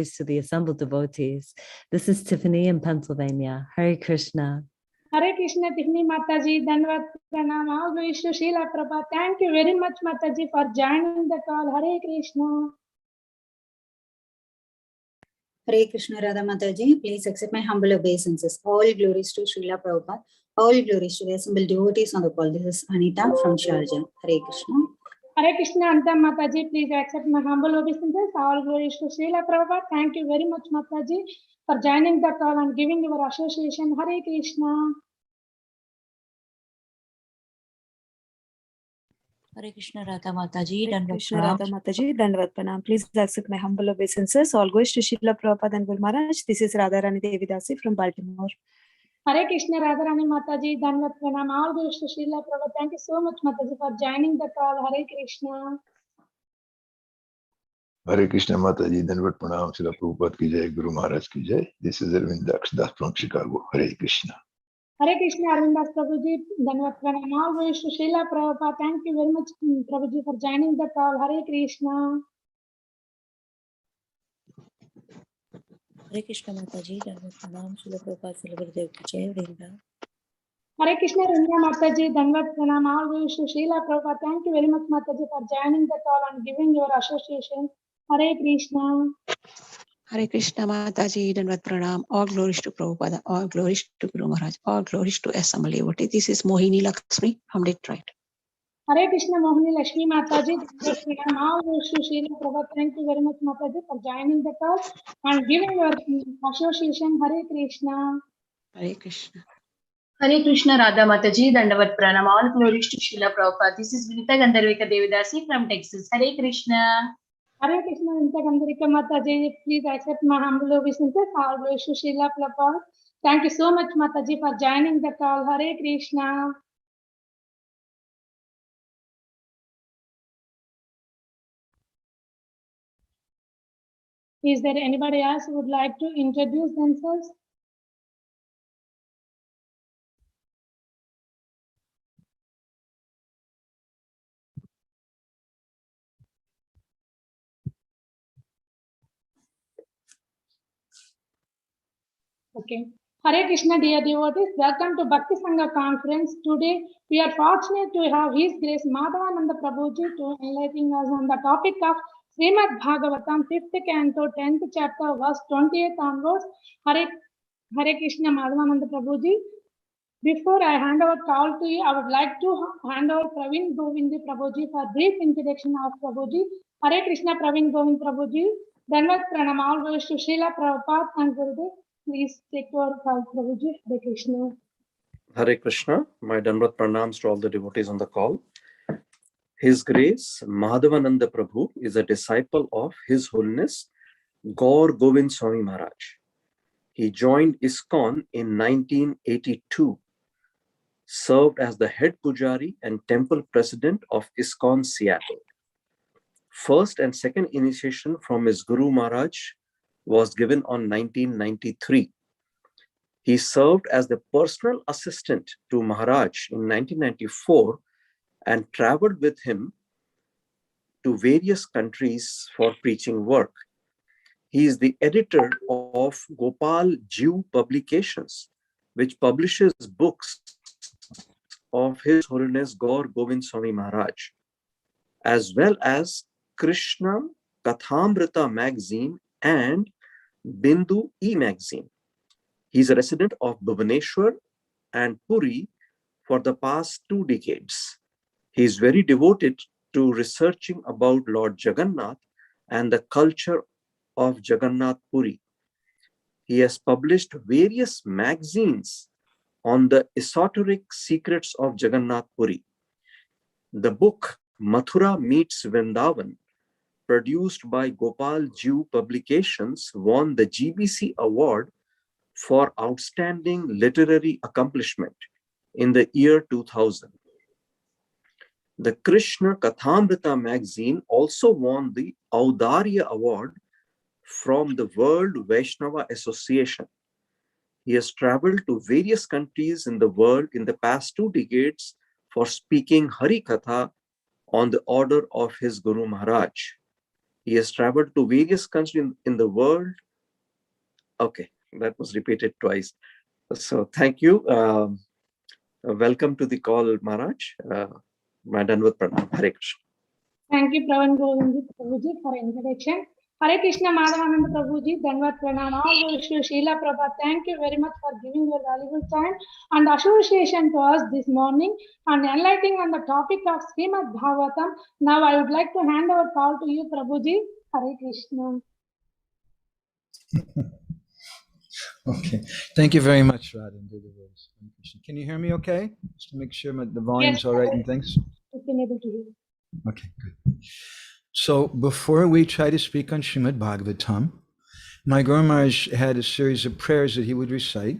to the assembled devotees. This is Tiffany in Pennsylvania. Hare Krishna. Hare Krishna, Tiffany Mataji, Danvat Pranam, all glories to Srila Prabhupada. Thank you very much, Mataji, for joining the call. Hare Krishna. Hare Krishna, Radha Mataji. Please accept my humble obeisances. All glories to Srila Prabhupada. All glories to the assembled devotees on the call. This is Anita from Sharjah. Hare Krishna. Hare Krishna, Anta Mataji. Please accept my humble obeisances. All glories to Srila Prabhupada. Thank you very much, Mataji, for joining the call and giving your association. Hare Krishna. Hare Krishna, Radha Mataji. Hare Krishna, Radha Mataji. Dandavat Pranam. Please accept my humble obeisances. All goes to Srila Prabhupada and Guru Maharaj. This is Radharani Devidasi from Baltimore. Hare Krishna, Radharani Mataji. Dandavat Pranam. All goes to Srila Prabhupada. Thank you so much, Mataji, for joining the call. Hare Krishna. Hare Krishna Mataji, Dandavat Pranam, Srila Prabhupada ki jai, Guru Maharaj ki jai. This is Arvind Das from Chicago. Hare Krishna. Hare Krishna, Arvindas Prabhuji, Dandavat Pranam. All glories to Srila Prabhupada. Thank you very much, Prabhuji, for joining the call. Hare Krishna. Hare Krishna, Mataji. Dandavat Pranam, Srila Prabhupada, Srila Gurudev ki jai. Vrinda. Hare Krishna, Rindra Mataji, Dandavat Pranam. All glories to Srila Prabhupada. Thank you very much, Mataji, for joining the call and giving your association. Hare Krishna. Hare Krishna Mataji, Dandavat Pranam. All glories to Prabhupada, all glories to Guru Maharaj, all glories to assembled devotees. This is Mohini Lakshmi from Detroit. Hare Krishna, Mohini Lakshmi Mataji, Dandavat Pranam. All glories to Srila Prabhupada. Thank you very much, Mataji, for joining the call and giving your association. Hare Krishna. Hare Krishna. Hare Krishna, Radha Mataji, Dandavat Pranam. All glories to Srila Prabhupada. This is Vinita Gandharvika Devidasi from Texas. Hare Krishna. Hare Krishna, Vinita Gandharvika Mataji. Please accept my humble obeisances. All glories to Srila Prabhupada. Thank you so much, Mataji, for joining the call. Hare Krishna. Is there anybody else who would like to introduce themselves? Okay. Hare Krishna, dear devotees. Welcome to Bhakti Sangha conference. Today, we are fortunate to have His Grace Madhavananda Prabhuji to enlighten us on the topic of Srimad Bhagavatam 5th Canto 10th Chapter, verse 28 onwards. Hare Krishna, Madhavananda Prabhuji. Before I hand over call to you, I would like to hand over Praveen Govind Prabhuji for brief introduction of Prabhuji. Hare Krishna, Praveen Govind Prabhuji. Dandavat Pranam. All goes to Srila Prabhupada and Gurudev. Please take your call, Prabhuji. Hare Krishna. Hare Krishna. My Dandavat Pranams to all the devotees on the call. His Grace Madhavananda Prabhu is a disciple of His Holiness Gaur Govind Swami Maharaj. He joined ISKCON in 1982, served as the head pujari and temple president of ISKCON Seattle. First and second initiation from his Guru Maharaj was given on 1993. He served as the personal assistant to Maharaj in 1994 and traveled with him to various countries for preaching work. He is the editor of Gopal Jew Publications, which publishes books of His Holiness Gaur Govind Swami Maharaj, as well as Krishna Kathamrita magazine and Bindu e-magazine. He is a resident of Bhubaneswar and Puri for the past 2 decades. He is very devoted to researching about Lord Jagannath and the culture of Jagannath Puri. He has published various magazines on the esoteric secrets of Jagannath Puri. The book Mathura Meets Vrindavan, produced by Gopal Jew Publications, won the GBC Award for Outstanding Literary Accomplishment in the year 2000. The Krishna Kathamrita magazine also won the Audarya Award from the World Vaishnava Association. He has traveled to various countries in the world in the past 2 decades for speaking Hari Katha on the order of his Guru Maharaj. He has traveled to various countries in the world. Okay, that was repeated twice. So thank you. Welcome to the call, Maharaj. My Dandavat Pranam. Hare Krishna. Thank you, Pravan Govind Prabhuji, for introduction. Hare Krishna, Madhavananda Prabhuji, Dandavat Pranam. All wish you Srila Prabhupada. Thank you very much for giving your valuable time and association to us this morning and enlightening on the topic of Srimad Bhagavatam. Now I would like to hand over call to you, Prabhuji. Hare Krishna. Okay, thank you very much, Radha. Can you hear me okay? Just to make sure the volume's all right and things. I've been able to hear. Okay, good. So before we try to speak on Srimad Bhagavatam, my Guru Maharaj had a series of prayers that he would recite,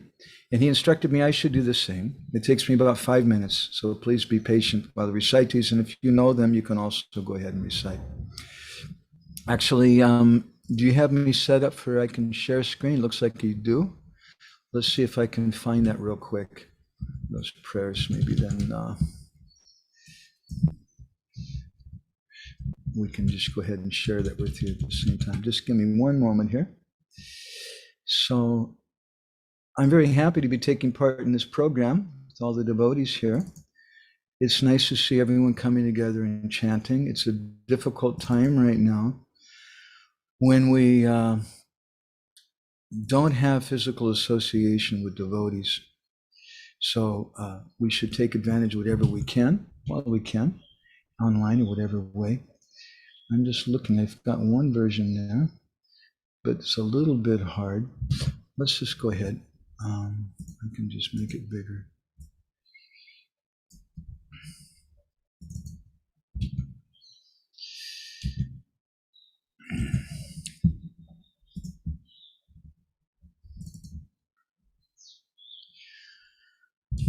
and he instructed me I should do the same. It takes me about 5 minutes, so please be patient while I recite these, and if you know them, you can also go ahead and recite. Actually, do you have me set up for I can share screen? Looks like you do. Let's see if I can find that real quick. Those prayers, maybe then we can just go ahead and share that with you at the same time. Just give me one moment here. So I'm very happy to be taking part in this program with all the devotees here. It's nice to see everyone coming together and chanting. It's a difficult time right now when we don't have physical association with devotees. So we should take advantage of whatever we can, while we can, online or whatever way. I'm just looking, I've got one version there, but it's a little bit hard. Let's just go ahead. I can just make it bigger.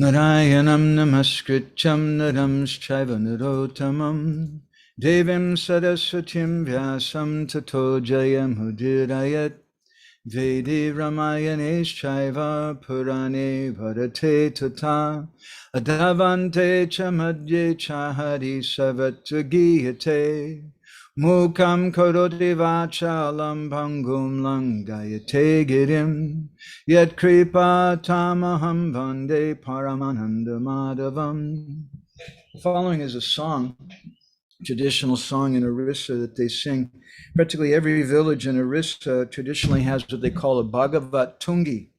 Narayanam namaskrityam naramschaiva narotamam devim saraswatim vyasam tato jayamudhirayat vedi ramayaneshchaiva purane bharate tata adhavante chamadye chahari savatagiyate mukam karoti vachalam bhangum langayate girim yat kripa tamaham vande paramananda madhavam. The following is a song, traditional song in Orissa that they sing. Practically every village in Orissa traditionally has what they call a Bhagavat Tungi.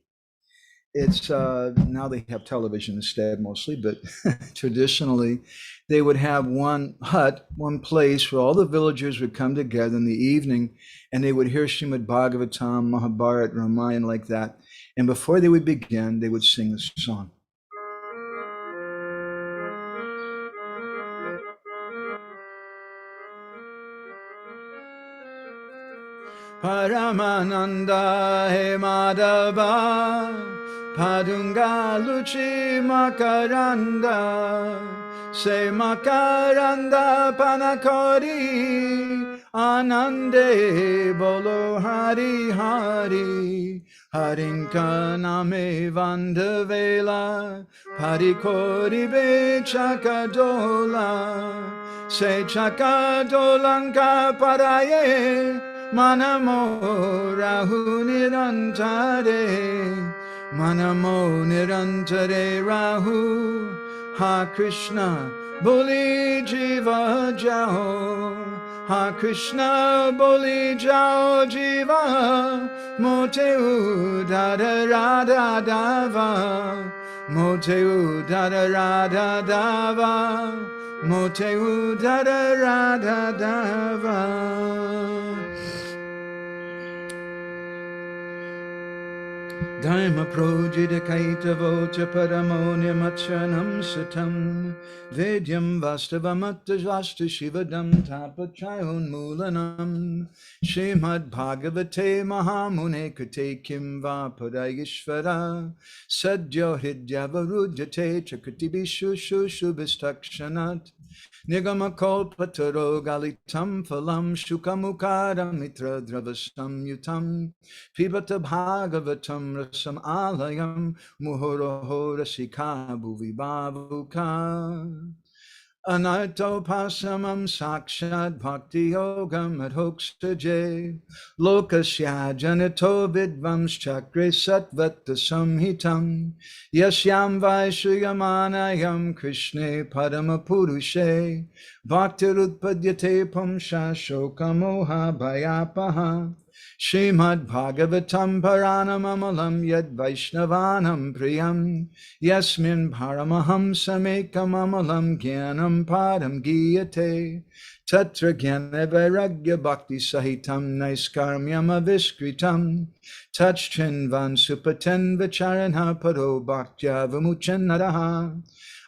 It's now they have television instead mostly, but traditionally they would have one hut, one place where all the villagers would come together in the evening and they would hear Srimad Bhagavatam, Mahabharata, Ramayana like that. And before they would begin, they would sing this song. Paramananda he Madhava Padunga Luchi Makaranda Se Makaranda Panakori Anande Bolo Hari Hari Harinka Name Vandavela Parikori Be Chakadola Se Chakadolanka Paraye Manamo Rahu Nirantare Manamo Nirantare Rahu Ha Krishna Boli Jiva Jao Ha Krishna Boli Jao Jiva Mote Udara Radha Dava Mote Udara Radha Dava Mote Udara Radha Dava. Dharma projita kaita vocha paramonya machanam satam Vedyam vastavamatta vasta shivadam tapachayun mulanam Srimad Bhagavate Mahamune kate kim va padayishvara Sadyo hidyavarujate chakatibishu shubhistakshanat Nigama kolpataro galitam phalam shukamukara mitra dravasam yutam Pibata Bhagavatam rasam alayam muhoroho rasika bhuvi bavuka Anartopasamam sakshad bhakti yogam adhoksaje lokasya janito vidvams chakre satvata samhitam yasyam vaishuyamanayam krishne paramapurushe bhaktirudpadyate pumsha shokamoha bhayapaha Srimad Bhagavatam Paranamamalam Yad Vaishnavanam Priyam Yasmin Paramaham Samekam Amalam Gyanam Padam Giyate Tatra Gyana Vairagya Bhakti Sahitam Naiskarmyam Aviskritam Tachchinvan Supaten Vicharanha Paro Bhaktya Vimuchanaraha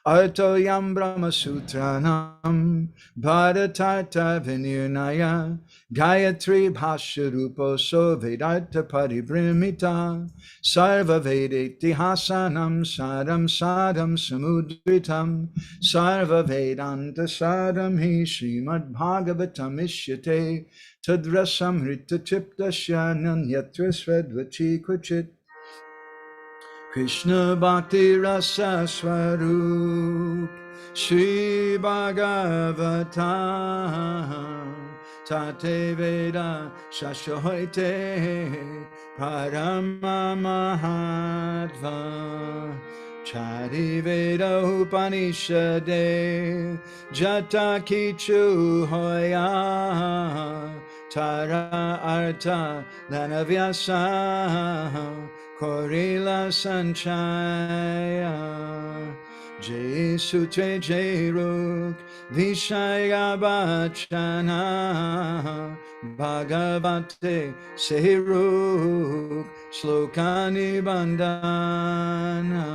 Arto Yam Brahma Sutranam Bharatarta Vinirnaya Gayatri Bhasharupo So Vedartha Paribrimita Sarva Vedeti Hasanam Sadam Sadam Samudritam Sarva Vedanta Sadam Hi Srimad Bhagavatam Ishyate Tadrasam Rita Chiptasya Nanyatra Svedvachi Kuchit Krishna Bhakti Rasa Swarup Shri Bhagavatam Tate Veda Shashoite Parama Mahatva Chari Veda Upanishade Jata Kichu Hoya Tara Arta Lanavyasa Korila Sanchaya Jai Sutre Jai Ruk Vishaya Bachana Bhagavate Sehiruk Slokani Bandana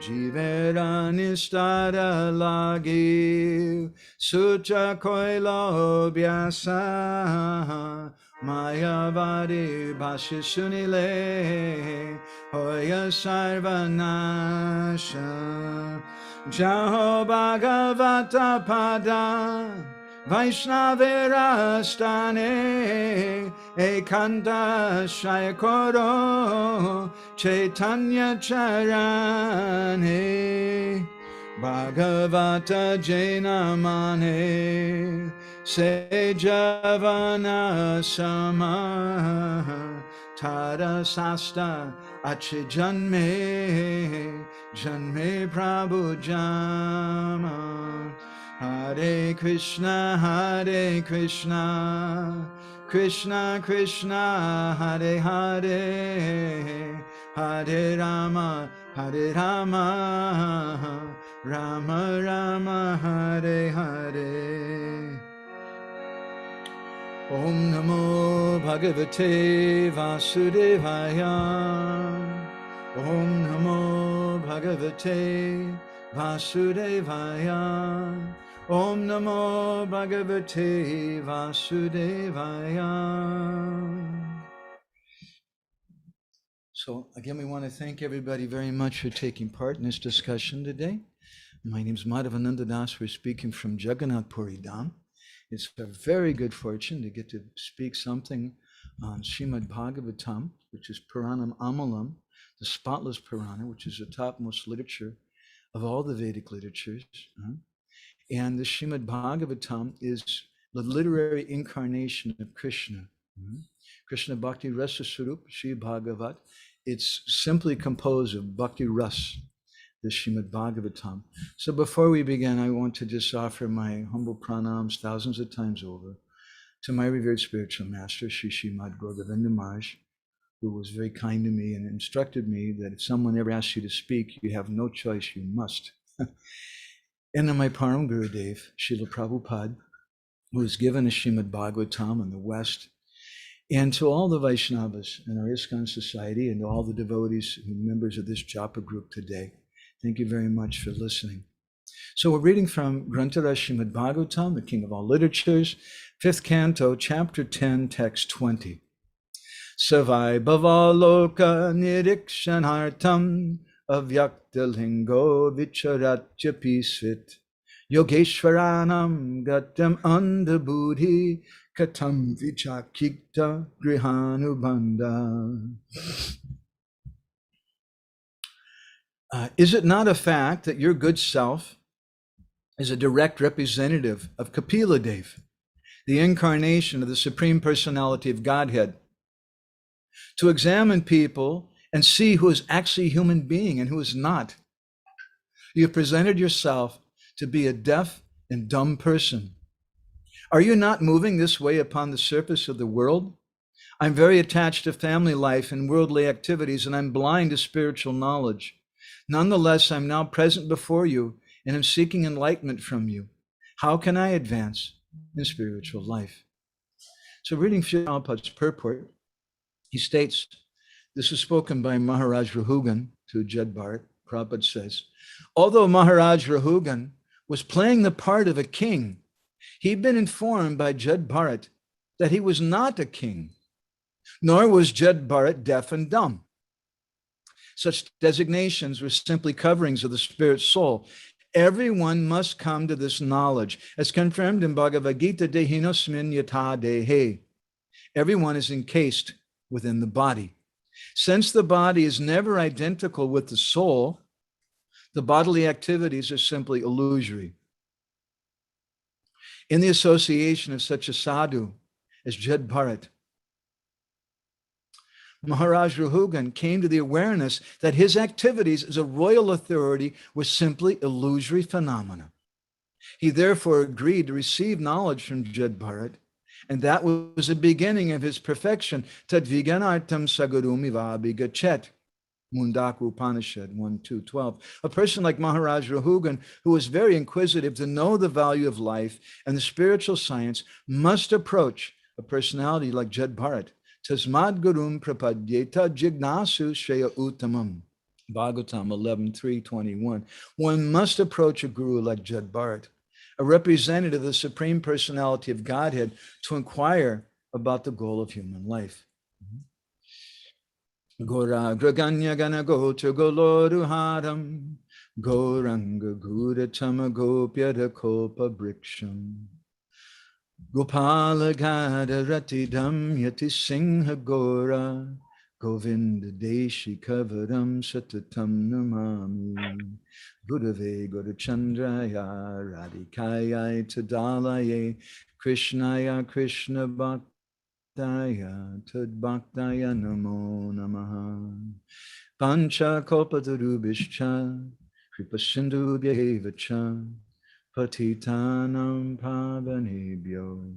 Jiverani Stada Lagi Sucha Koilo Vyasa Mayavadi Bhashisunile Hoya Sarvanasha Jaho Bhagavata Pada Vaishnavera Stane Ekanta Shaikoro Chaitanya Charane Bhagavata Jainamane Sejavana Sama Tada Sasta Achijanme Janme Prabhu Jama Hare Krishna Krishna Krishna Hare Hare Hare Rama Rama Rama Hare Hare Om Namo Bhagavate Vasudevaya Om Namo Bhagavate Vasudevaya Om Namo Bhagavate Vasudevaya. So again, we want to thank everybody very much for taking part in this discussion today. My name is Madhavananda Das. We're speaking from Jagannath Puri Dham. It's a very good fortune to get to speak something on Srimad Bhagavatam, which is Puranam Amalam, the spotless Purana, which is the topmost literature of all the Vedic literatures. And the Srimad Bhagavatam is the literary incarnation of Krishna. Krishna Bhakti Rasa Swarup, Sri Bhagavat. It's simply composed of Bhakti Ras, the Srimad Bhagavatam. So before we begin, I want to just offer my humble pranams thousands of times over to my revered spiritual master, Sri Srimad Govinda Maharaj, who was very kind to me and instructed me that if someone ever asks you to speak, you have no choice, you must. And then my Param Gurudev, Srila Prabhupada, who was given a Srimad Bhagavatam in the West, and to all the Vaishnavas in our ISKCON society and to all the devotees and members of this Joppa group today. Thank you very much for listening. So we're reading from Grantara Srimad Bhagavatam, the king of all literatures, 5th canto, chapter 10, text 20. Savai bhavaloka nirikshanartam avyaktalingo vicharatya pisvit yogeshwaranam gatam andabudhi katam vichakikta grihanubandha. Is it not a fact that your good self is a direct representative of Kapila Dev, the incarnation of the Supreme Personality of Godhead, to examine people and see who is actually a human being and who is not. You have presented yourself to be a deaf and dumb person. Are you not moving this way upon the surface of the world? I'm very attached to family life and worldly activities, and I'm blind to spiritual knowledge. Nonetheless, I'm now present before you and am seeking enlightenment from you. How can I advance in spiritual life? So reading Srila Prabhupada's purport, he states, this was spoken by Maharaj Rahugan to Jad Bharat. Prabhupada says, although Maharaj Rahugan was playing the part of a king, he'd been informed by Jad Bharat that he was not a king, nor was Jad Bharat deaf and dumb. Such designations were simply coverings of the spirit soul. Everyone must come to this knowledge, as confirmed in Bhagavad Gita, Dehinosmin yatha dehe. Everyone is encased within the body. Since the body is never identical with the soul, the bodily activities are simply illusory. In the association of such a sadhu as Jad Bharat, Maharaj Rahugan came to the awareness that his activities as a royal authority were simply illusory phenomena. He therefore agreed to receive knowledge from Jad Bharat, and that was the beginning of his perfection. Tad viganartam sagurumiva bigachet. Mundaku Upanishad 1.2.12. A person like Maharaj Rahugan, who was very inquisitive to know the value of life and the spiritual science, must approach a personality like Jad Bharat. Tasmad Gurum Prapadyeta Jignasu Shreya Uttamam. Bhagavatam 11.3.21. One must approach a guru like Jad Bharat, a representative of the Supreme Personality of Godhead, to inquire about the goal of human life. Gora Graganya Gana Gocha Goloruharam Goranga Gura Tamagopya Kopa Briksham Gopala Gada Ratidam Yati Singha Gora Govinda Deshi Kavaram Satatam Namami Gurave Gurachandraya Radhikaya Tadalaye Krishnaya Krishna Bhakti Daya Tad Bhaktaya Namo Namaha Pancha Kalpatarubhishcha Kripa Sindhu Bhyevacha Patitanam Pavanebhyo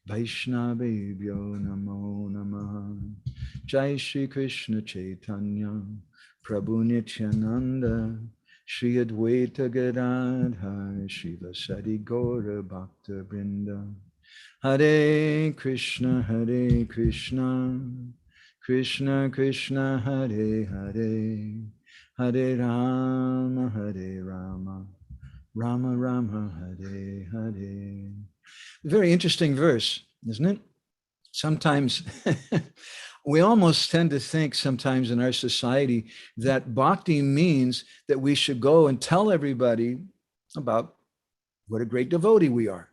Vaishnavebhyo Namo Namaha Jai Shri Krishna Chaitanya Prabhu Nityananda Shri Advaita Gadadhar Shiva Sadi Gaura Bhakta Vrinda Hare Krishna, Krishna Krishna, Hare Hare, Hare Rama, Rama Rama, Hare Hare. A very interesting verse, isn't it? Sometimes we almost tend to think sometimes in our society that bhakti means that we should go and tell everybody about what a great devotee we are.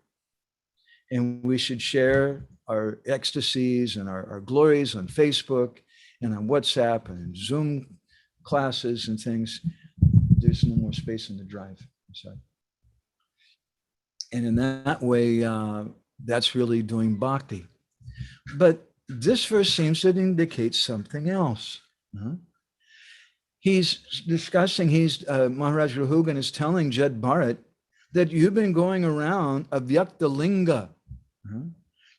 And we should share our ecstasies and our glories on Facebook and on WhatsApp and Zoom classes and things. There's no more space in the drive. Sorry. And in that way, that's really doing bhakti. But this verse seems to indicate something else. He's discussing, Maharaj Rahugan is telling Jad Bharat that you've been going around avyakta linga.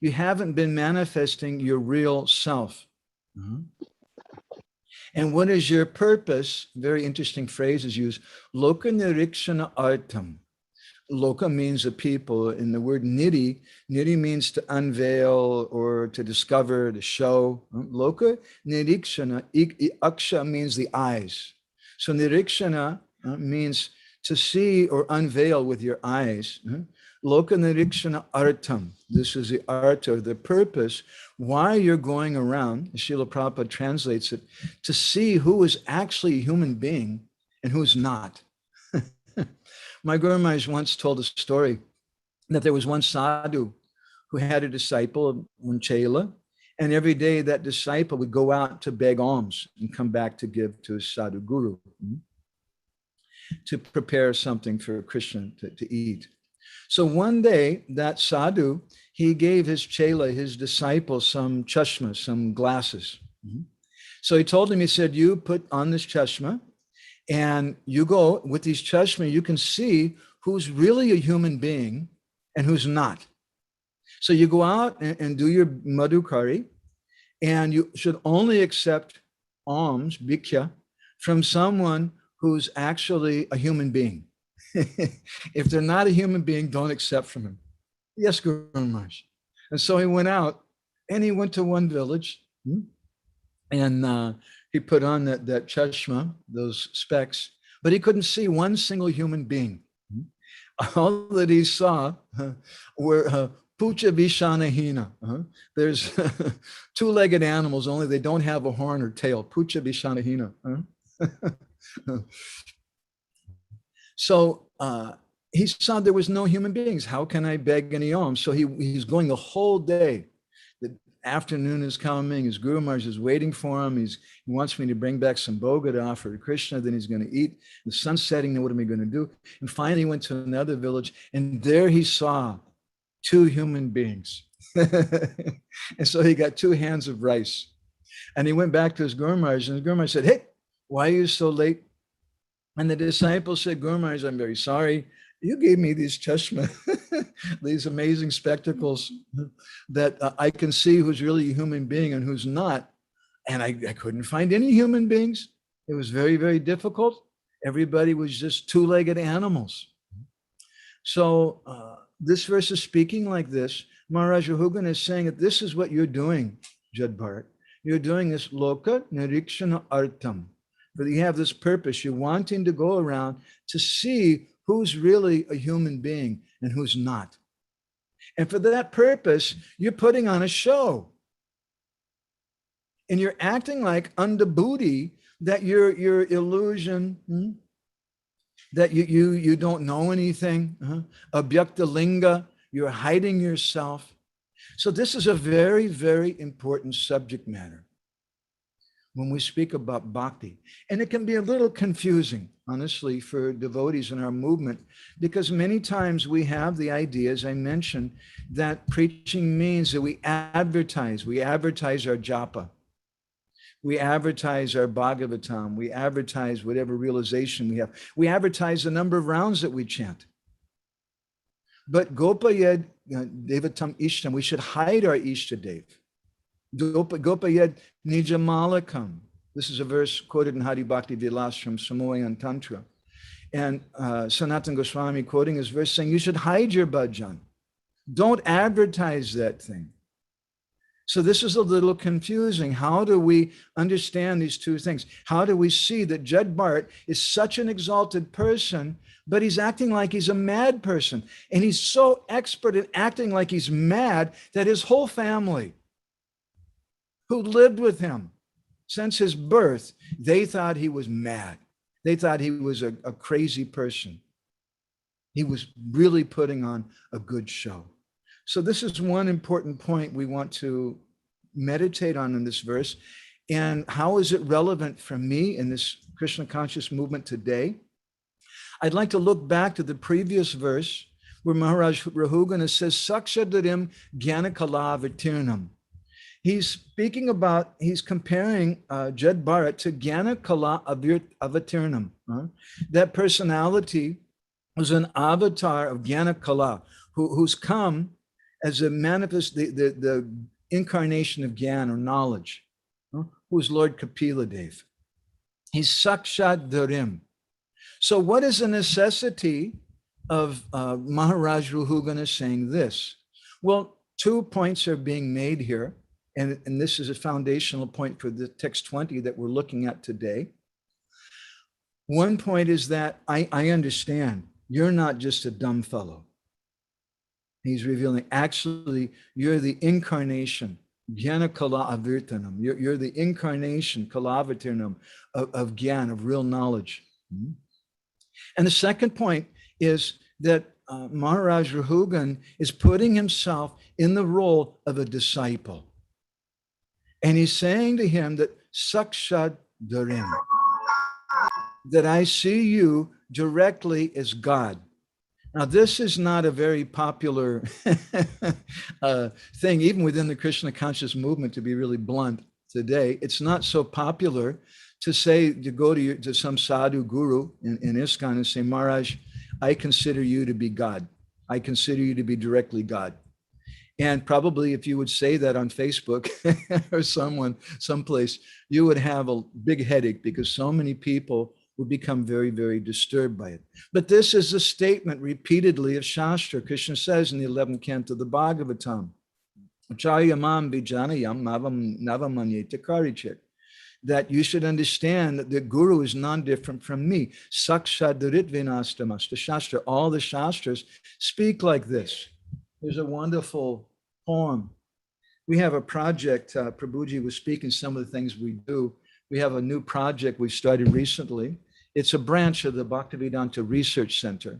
You haven't been manifesting your real self. And what is your purpose? Very interesting phrase is used. Loka nirikshana artam. Loka means a people. In the word nidhi means to unveil or to discover, to show. Loka nirikshana, aksha means the eyes. So nirikshana means to see or unveil with your eyes. Loka nirikshana artam. This is the artha, the purpose, why you're going around, Srila Prabhupada translates it, to see who is actually a human being and who's not. My Guru Maharaj once told a story that there was one sadhu who had a disciple, one chela, and every day that disciple would go out to beg alms and come back to give to his sadhu guru. to prepare something for Krishna to eat. So one day, that sadhu, he gave his chela, his disciple, some chashma, some glasses. So he told him, he said, you put on this chashma, and you go with these chashma, you can see who's really a human being and who's not. So you go out and do your madhukari, and you should only accept alms, bhikya, from someone who's actually a human being. If they're not a human being, don't accept from him. Yes, Guru Maharaj. And so he went out, and he went to one village, and he put on that chashma, those specs, but he couldn't see one single human being. All that he saw were pucha vishanahina. There's two-legged animals, only they don't have a horn or tail. Pucha vishanahina. So he saw there was no human beings. How can I beg any alms? So he's going the whole day. The afternoon is coming. His Guru Maharaj is waiting for him. He wants me to bring back some boga to offer to Krishna. Then he's going to eat. The sun's setting. Then what am I going to do? And finally he went to another village, and there he saw two human beings. And so he got 2 hands of rice. And he went back to his Guru Maharaj, and his Guru Maharaj said, hey, why are you so late? And the disciple said, Guru Maharaj, I'm very sorry. You gave me these chashma, these amazing spectacles that I can see who's really a human being and who's not. And I couldn't find any human beings. It was very, very difficult. Everybody was just two-legged animals. So this verse is speaking like this. Maharaj Rahugan is saying that this is what you're doing, Jad Bharat. You're doing this loka nirikshana artam. But you have this purpose. You're wanting to go around to see who's really a human being and who's not. And for that purpose, you're putting on a show. And you're acting like under booty that your illusion, that you don't know anything, abhyakta linga, you're hiding yourself. So this is a very, very important subject matter when we speak about bhakti. And it can be a little confusing, honestly, for devotees in our movement, because many times we have the idea, as I mentioned, that preaching means that we advertise our japa. We advertise our Bhagavatam. We advertise whatever realization we have. We advertise the number of rounds that we chant. But Gopayad Devatam Ishtam, we should hide our Ishtadev. Gopayad Nijamalakam. This is a verse quoted in Hari Bhakti Vilas from Samoy and Tantra. And Sanatana Goswami quoting his verse saying, you should hide your bhajan. Don't advertise that thing. So this is a little confusing. How do we understand these two things? How do we see that Jad Bharat is such an exalted person, but he's acting like he's a mad person? And he's so expert at acting like he's mad that his whole family, who lived with him since his birth, they thought he was mad. They thought he was a crazy person. He was really putting on a good show. So this is one important point we want to meditate on in this verse. And how is it relevant for me in this Krishna conscious movement today? I'd like to look back to the previous verse where Maharaj Rahugana says, Sakshadarim Gyanakala Vitirnam. He's speaking about, he's comparing Jad Bharat to Gyanakala Avatirnam. That personality was an avatar of Gyanakala, who's come as a manifest, the incarnation of Gyan or knowledge, who's Lord Kapila Dev. He's Sakshat Dharim. So what is the necessity of Maharaj Rahugana saying this? Well, 2 points are being made here, and this is a foundational point for the text 20 that we're looking at today. One point is that I understand you're not just a dumb fellow. He's revealing, actually, you're the incarnation, Jnana Kala Avirtanam. You're the incarnation, Kalavatirnam, of Gyan, of real knowledge. And the second point is that Maharaj Rahugan is putting himself in the role of a disciple. And he's saying to him that Sakshad Dharim, that I see you directly as God. Now, this is not a very popular thing, even within the Krishna conscious movement, to be really blunt today. It's not so popular to say, to go to some sadhu guru in ISKCON and say, Maharaj, I consider you to be God. I consider you to be directly God. And probably if you would say that on Facebook or someplace, you would have a big headache because so many people would become very, very disturbed by it. But this is a statement repeatedly of Shastra. Krishna says in the 11th canto of the Bhagavatam, Acharyamam bijanayam navamanyeta karichit, that you should understand that the Guru is non-different from me. Sakshadritvinastamasta Shastra. All the Shastras speak like this. There's a wonderful poem. We have a project, Prabhuji was speaking some of the things we do. We have a new project we started recently. It's a branch of the Bhaktivedanta Research Center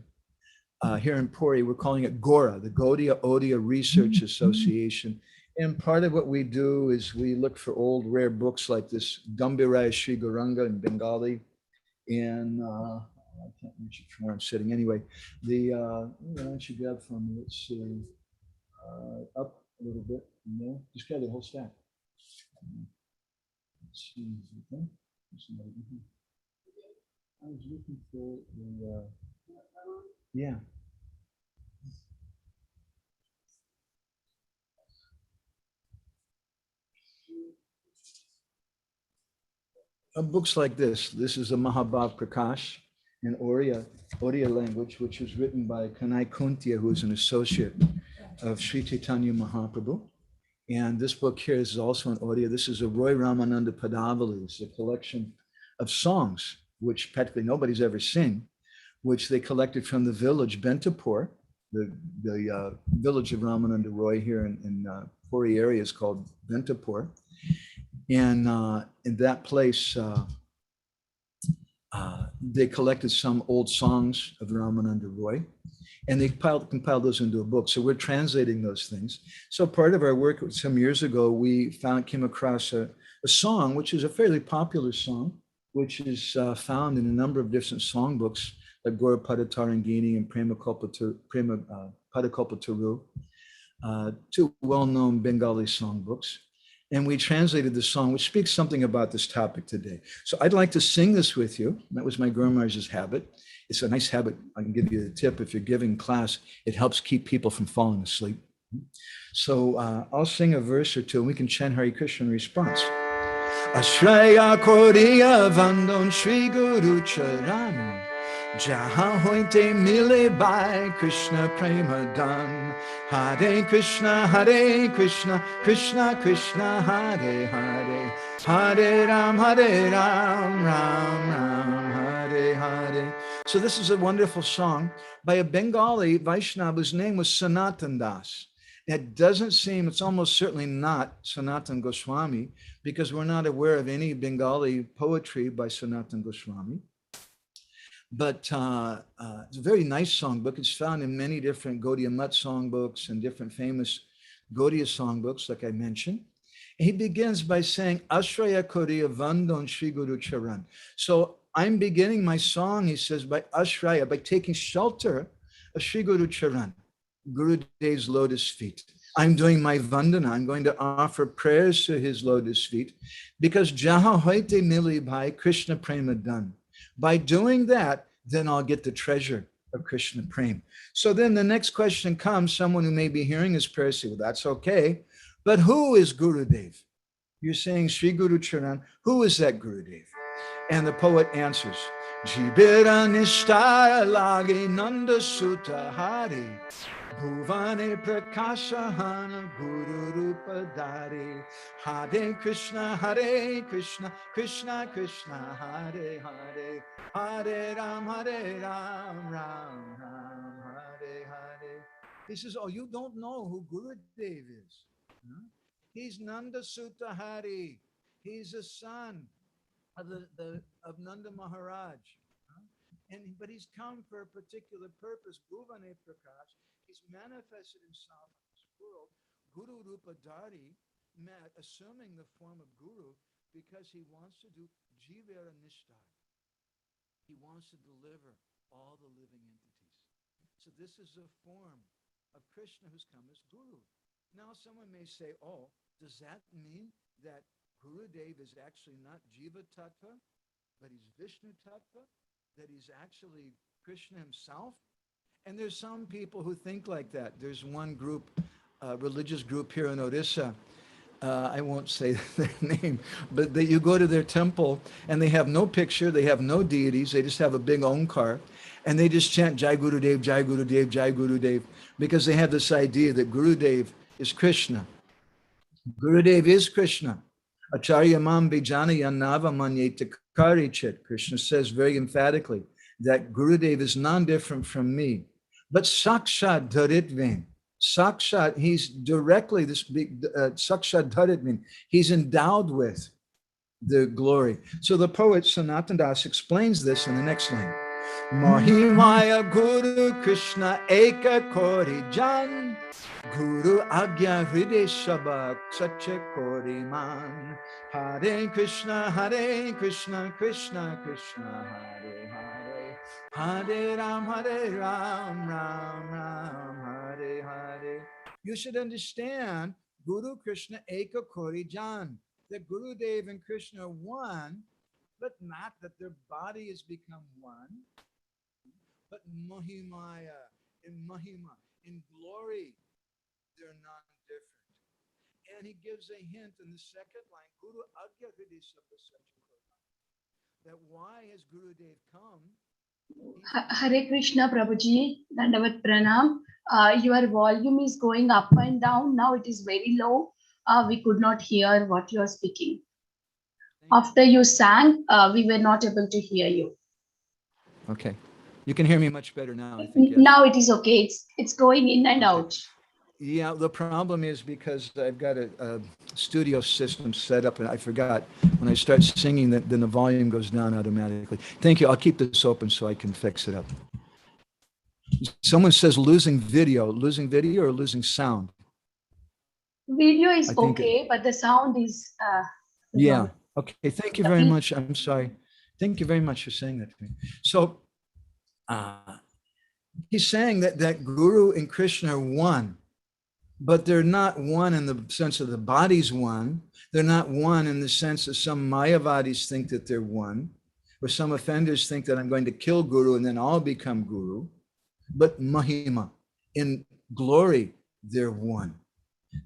here in Puri. We're calling it GORA, the Gaudiya Odia Research Association. And part of what we do is we look for old rare books like this Gambhiraya Sri Gauranga in Bengali. And I can't reach it from where I'm sitting. Anyway, why don't you grab from me? Let's see, up a little bit. No, just grab the whole stack. Let's see. I was looking for the, yeah. Books like this. This is a Mahabhav Prakash in Oriya language, which was written by Kanai Kuntia, who is an associate of Sri Chaitanya Mahaprabhu. And this book here is also in Oriya. This is a Roy Ramananda Padavali. It's a collection of songs, which practically nobody's ever seen, which they collected from the village Bentapur. The village of Ramananda Roy here in Puri area is called Bentapur. And in that place, they collected some old songs of Ramananda Roy, and they compiled those into a book. So we're translating those things. So part of our work some years ago, we came across a song, which is a fairly popular song, which is found in a number of different songbooks, like Gaurapada Tarangini and Prema Padakalpataru, two well-known Bengali songbooks. And we translated the song, which speaks something about this topic today. So I'd like to sing this with you. That was my Guru Maharaj's habit. It's a nice habit. I can give you a tip. If you're giving class, it helps keep people from falling asleep. So I'll sing a verse or two, and we can chant Hare Krishna in response. Ashraya Koriya Vandon Shri Guru Charan, Jahan hointe mile by Krishna Prema Dan. Hare Krishna, Krishna Krishna, Hare Hare, Hare Ram, Ram Ram, Hare Hare. So this is a wonderful song by a Bengali Vaishnava whose name was Sanatan Das. It doesn't seem, it's almost certainly not Sanatan Goswami, because we're not aware of any Bengali poetry by Sanatan Goswami. But it's a very nice songbook. It's found in many different Gaudiya Mat songbooks and different famous Gaudiya songbooks, like I mentioned. And he begins by saying, Ashraya Koriya Vandon Shri Guru Charan. So I'm beginning my song, he says, by Ashraya, by taking shelter of Shri Guru Charan, Gurudev's lotus feet. I'm doing my vandana. I'm going to offer prayers to his lotus feet, because Jaha hoite mili bhai Krishna prema dan. By doing that, then I'll get the treasure of Krishna Prem. So then the next question comes, someone who may be hearing his prayer say, well, that's okay, but who is Gurudev? You're saying Sri Guru Charan, who is that Gurudev? And the poet answers, Jibira nishtara lage nanda sutta hari, Bhuvane prakashahana guru rupa dari. Hare Krishna, Krishna Krishna, Hare Hare, Hare Ram, Ram Ram, Hare Hare. He says, oh, you don't know who Gurudev is. Huh? He's Nanda Sutta Hari. He's a son of Nanda Maharaj. Huh? But he's come for a particular purpose. Bhuvane Prakash. He's manifested himself in this world, Guru Rupa Dari, assuming the form of Guru, because he wants to do Jivera Nishtai. He wants to deliver all the living entities. So this is a form of Krishna who's come as Guru. Now someone may say, oh, does that mean that Gurudev is actually not Jiva Tattva, but he's Vishnu Tattva, that he's actually Krishna himself? And there's some people who think like that. There's one group, religious group here in Odisha. I won't say their name, but you go to their temple and they have no picture, they have no deities, they just have a big Omkar, and they just chant Jai Gurudev, Jai Gurudev, Jai Gurudev, because they have this idea that Gurudev is Krishna. Gurudev is Krishna. Acharya mam vijana yanava manyeta karichit. Krishna says very emphatically that Gurudev is non-different from me. But sakshat dharitven. Sakshat, he's directly this big sakshat dharitven. He's endowed with the glory. So the poet Sanatana Das explains this in the next line. Mahimaya Guru Krishna Eka Kori Jan Guru Agya Hriday Shabak Sache Kori Man Hare Krishna Krishna Krishna Hare Hare Hare Ram Ram Ram Hare Hare. You should understand Guru Krishna Eka Kori Jan, that Gurudev and Krishna are one, but not that their body has become one, but Mahimaya, in Mahima, in glory, they're non-different. And he gives a hint in the second line, Guru Agya Hriday Sabha Sacha, that why has Gurudev come? Hare Krishna Prabhuji, Dandavat Pranam. Your volume is going up and down. Now it is very low. We could not hear what you are speaking. After you sang, we were not able to hear you. Okay. You can hear me much better now, I think. Yes. Now it is okay. It's going in and out. Yeah, the problem is because I've got a studio system set up and I forgot when I start singing that then the volume goes down automatically. Thank you. I'll keep this open so I can fix it up. Someone says losing video or losing sound? Video is okay, but the sound is... yeah. wrong. Okay. Thank you very much. I'm sorry. Thank you very much for saying that to me. So he's saying that Guru and Krishna are one, but they're not one in the sense of the body's one. They're not one in the sense that some Mayavadis think that they're one, or some offenders think that I'm going to kill Guru and then I'll become Guru. But Mahima, in glory, they're one.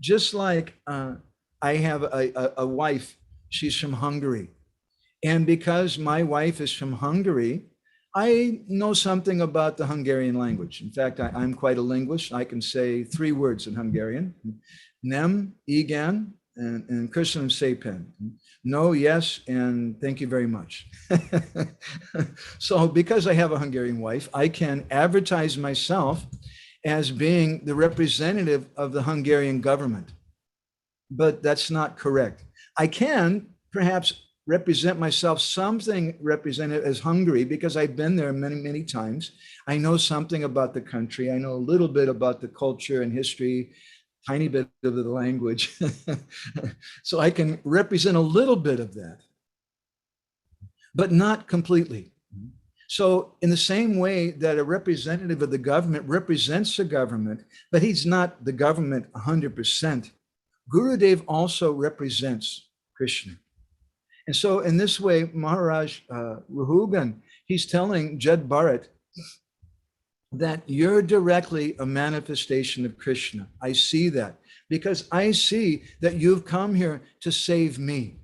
Just like I have a wife, she's from Hungary. And because my wife is from Hungary, I know something about the Hungarian language. In fact, I'm quite a linguist. I can say 3 words in Hungarian: nem, igen, and köszönöm szépen. No, yes, and thank you very much. So because I have a Hungarian wife, I can advertise myself as being the representative of the Hungarian government. But that's not correct. I can perhaps represent myself something represented as Hungary because I've been there many, many times. I know something about the country. I know a little bit about the culture and history, tiny bit of the language. So I can represent a little bit of that, but not completely. So in the same way that a representative of the government represents the government, but he's not the government 100%, Gurudev also represents Krishna. And so in this way, Maharaj Rahugan, he's telling Jad Bharat that you're directly a manifestation of Krishna. I see that because I see that you've come here to save me.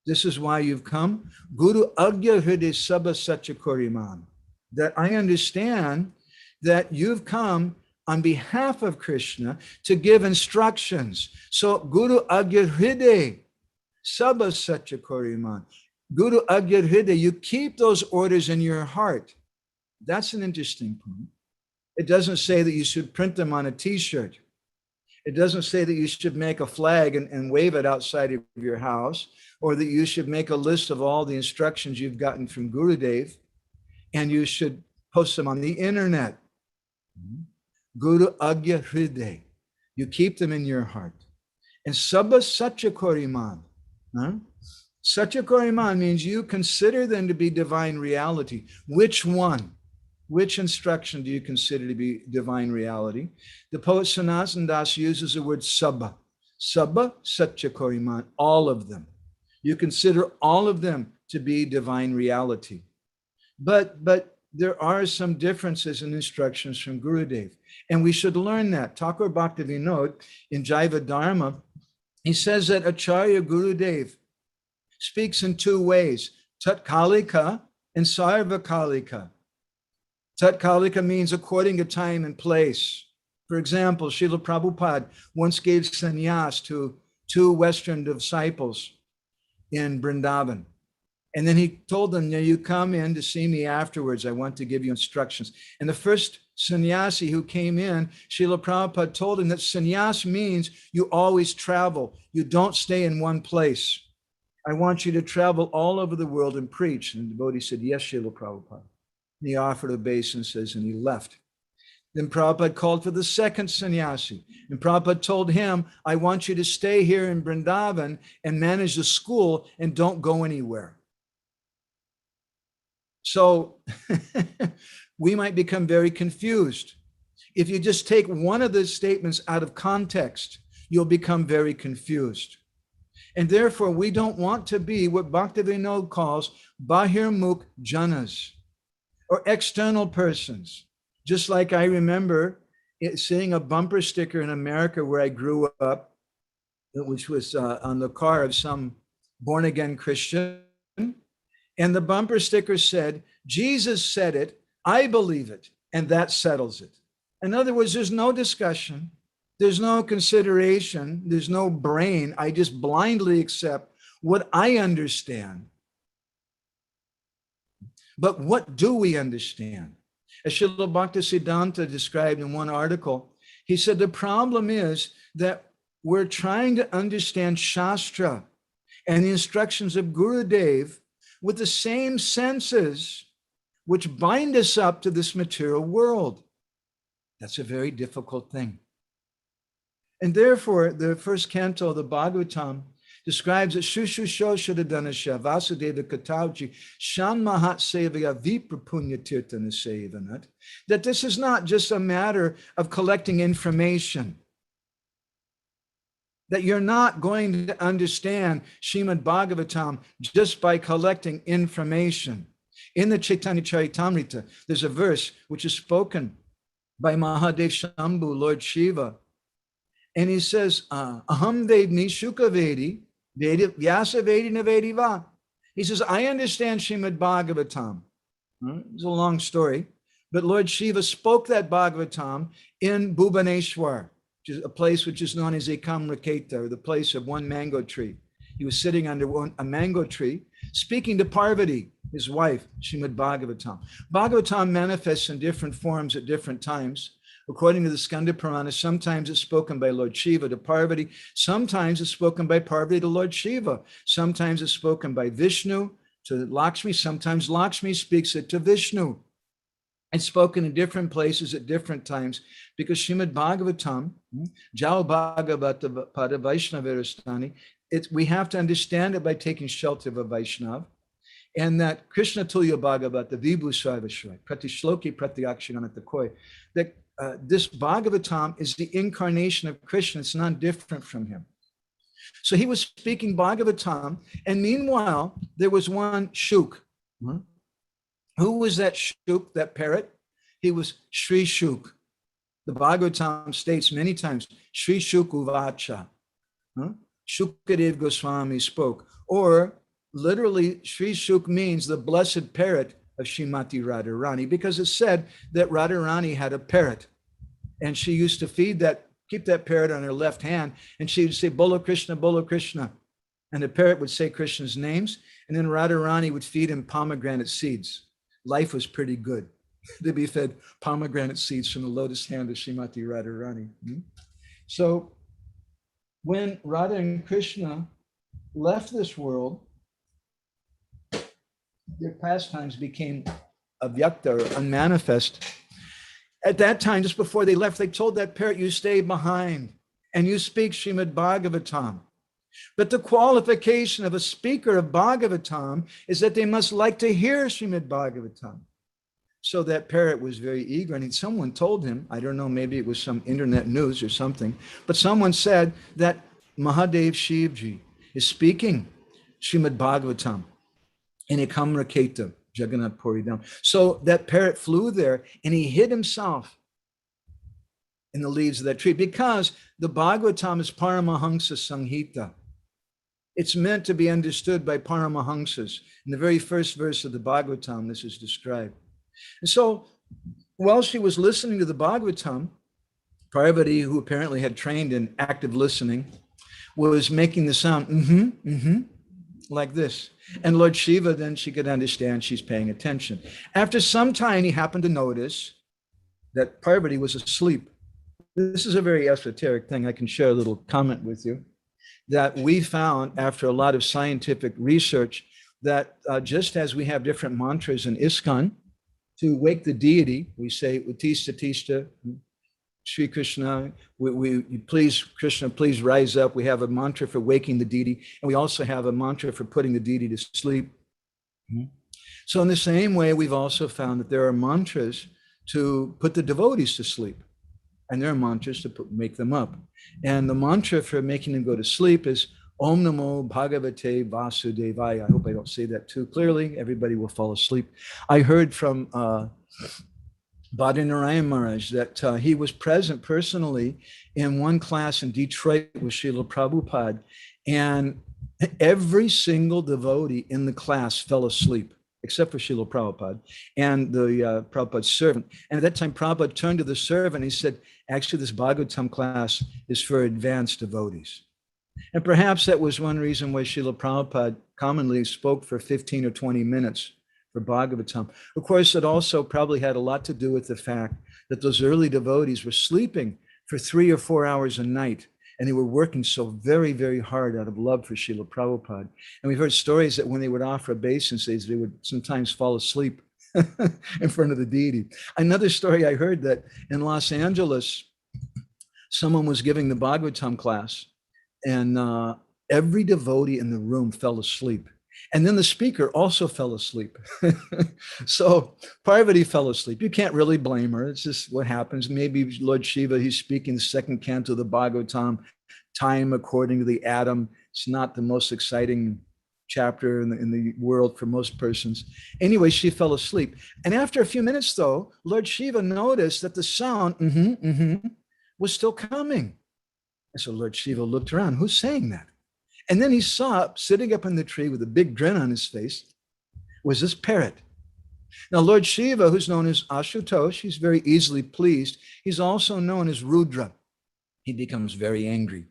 This is why you've come. Guru Agya Hriday Sabha Sacha Koriman. That I understand that you've come on behalf of Krishna to give instructions. So Guru Agya Hriday Sabha Sacha Koriman. Guru Agya Hriday, you keep those orders in your heart. That's an interesting point. It doesn't say that you should print them on a t-shirt. It doesn't say that you should make a flag and wave it outside of your house, or that you should make a list of all the instructions you've gotten from Gurudev and you should post them on the internet. Guru Agya Hriday. You keep them in your heart. And Sabha Sacha Koriman. Sacha Koriman means you consider them to be divine reality. Which one? Which instruction do you consider to be divine reality? The poet Sanatana Das uses the word sabba. Sabba, Satya Koriman, all of them. You consider all of them to be divine reality. But there are some differences in instructions from Gurudev, and we should learn that. Thakur Bhaktivinoda in Jaiva Dharma, he says that Acharya Gurudev speaks in two ways, Tatkalika and Sarvakalika. Tatkalika means according to time and place. For example, Srila Prabhupada once gave sannyas to 2 Western disciples in Vrindavan. And then he told them, you come in to see me afterwards. I want to give you instructions. And the first sannyasi who came in, Srila Prabhupada told him that sannyas means you always travel. You don't stay in one place. I want you to travel all over the world and preach. And the devotee said, yes, Srila Prabhupada. And he offered obeisances and he left. Then Prabhupada called for the second sannyasi. And Prabhupada told him, I want you to stay here in Vrindavan and manage the school and don't go anywhere. So we might become very confused. If you just take one of the statements out of context, you'll become very confused. And therefore, we don't want to be what Bhaktivinoda calls Bahirmukh Janas, or external persons. Just like I remember seeing a bumper sticker in America where I grew up, which was on the car of some born-again Christian. And the bumper sticker said, Jesus said it, I believe it, and that settles it. In other words, there's no discussion, there's no consideration, there's no brain. I just blindly accept what I understand. But what do we understand? As Srila Bhaktisiddhanta described in one article, he said the problem is that we're trying to understand Shastra and the instructions of Gurudev with the same senses which bind us up to this material world. That's a very difficult thing. And therefore, the first canto of the Bhagavatam describes that Shushusho Shuddhadanasya Vasudeva Katauji Shan Mahat Sevaya Viprapunya Tirthana Sevanat, that this is not just a matter of collecting information, that you're not going to understand Srimad Bhagavatam just by collecting information. In the Chaitanya Charitamrita, there's a verse which is spoken by Mahadev Shambhu, Lord Shiva. And he says, Aham Vedni Shuka Vedi, Vyasa Vedi Navedi Va. He says, I understand Srimad Bhagavatam. It's a long story, but Lord Shiva spoke that Bhagavatam in Bhubaneswar, which is a place which is known as Ekamraketa, or the place of one mango tree. He was sitting under a mango tree, speaking to Parvati, his wife, Srimad Bhagavatam. Bhagavatam manifests in different forms at different times. According to the Skanda Purana, sometimes it's spoken by Lord Shiva to Parvati, sometimes it's spoken by Parvati to Lord Shiva, sometimes it's spoken by Vishnu to Lakshmi, sometimes Lakshmi speaks it to Vishnu. It's spoken in different places at different times because Srimad Bhagavatam, Jao Bhagavata Pada Vaishnavirastani, we have to understand it by taking shelter of a Vaishnav. And that Krishna Tulya Bhagavata, Vibhu Sarvashrai, Prati Shloki Prati Akshananata Koi, that this Bhagavatam is the incarnation of Krishna. It's not different from him. So he was speaking Bhagavatam, and meanwhile, there was one Shuk. Who was that Shuk, that parrot? He was Sri Shuk. The Bhagavatam states many times, Sri Shuk Uvacha. Shukadev Goswami spoke. Or literally, Sri Shuk means the blessed parrot of Srimati Radharani, because it said that Radharani had a parrot. And she used to keep that parrot on her left hand, and she would say, Bolo Krishna, Bolo Krishna. And the parrot would say Krishna's names, and then Radharani would feed him pomegranate seeds. Life was pretty good to be fed pomegranate seeds from the lotus hand of Srimati Radharani. So when Radha and Krishna left this world, their pastimes became avyakta, or unmanifest. At that time, just before they left, they told that parrot, you stay behind and you speak Srimad Bhagavatam. But the qualification of a speaker of Bhagavatam is that they must like to hear Srimad Bhagavatam. So that parrot was very eager, and someone told him, I don't know, maybe it was some internet news or something, but someone said that Mahadev Shivji is speaking Srimad Bhagavatam in Ekamraketa, Jagannath Puri Dham. So that parrot flew there and he hid himself in the leaves of that tree because the Bhagavatam is Paramahansa Sanghita. It's meant to be understood by Paramahansas. In the very first verse of the Bhagavatam, this is described. And so while she was listening to the Bhagavatam, Parvati, who apparently had trained in active listening, was making the sound, like this. And Lord Shiva, then she could understand she's paying attention. After some time, he happened to notice that Parvati was asleep. This is a very esoteric thing. I can share a little comment with you that we found after a lot of scientific research that just as we have different mantras in ISKCON to wake the deity, we say Utista Tista, Sri Krishna, please, Krishna, please rise up. We have a mantra for waking the deity, and we also have a mantra for putting the deity to sleep. So in the same way, we've also found that there are mantras to put the devotees to sleep, and there are mantras to make them up. And the mantra for making them go to sleep is Om Namo Bhagavate Vasudevaya. I hope I don't say that too clearly. Everybody will fall asleep. I heard from Bhadanarayan Maharaj that he was present personally in one class in Detroit with Srila Prabhupada, and every single devotee in the class fell asleep, except for Srila Prabhupada and the Prabhupada's servant. And at that time, Prabhupada turned to the servant and he said, actually, this Bhagavatam class is for advanced devotees. And perhaps that was one reason why Srila Prabhupada commonly spoke for 15 or 20 minutes for Bhagavatam. Of course, it also probably had a lot to do with the fact that those early devotees were sleeping for 3 or 4 hours a night, and they were working so very, very hard out of love for Srila Prabhupada. And we've heard stories that when they would offer obeisances, they would sometimes fall asleep in front of the deity. Another story I heard that in Los Angeles, someone was giving the Bhagavatam class, and every devotee in the room fell asleep. And then the speaker also fell asleep. So Parvati fell asleep. You can't really blame her. It's just what happens. Maybe Lord Shiva, he's speaking the second canto of the Bhagavatam, time according to the atom. It's not the most exciting chapter in the world for most persons. Anyway, she fell asleep. And after a few minutes, though, Lord Shiva noticed that the sound was still coming. And so Lord Shiva looked around. Who's saying that? And then he saw, sitting up in the tree with a big grin on his face, was this parrot. Now, Lord Shiva, who's known as Ashutosh, he's very easily pleased. He's also known as Rudra. He becomes very angry.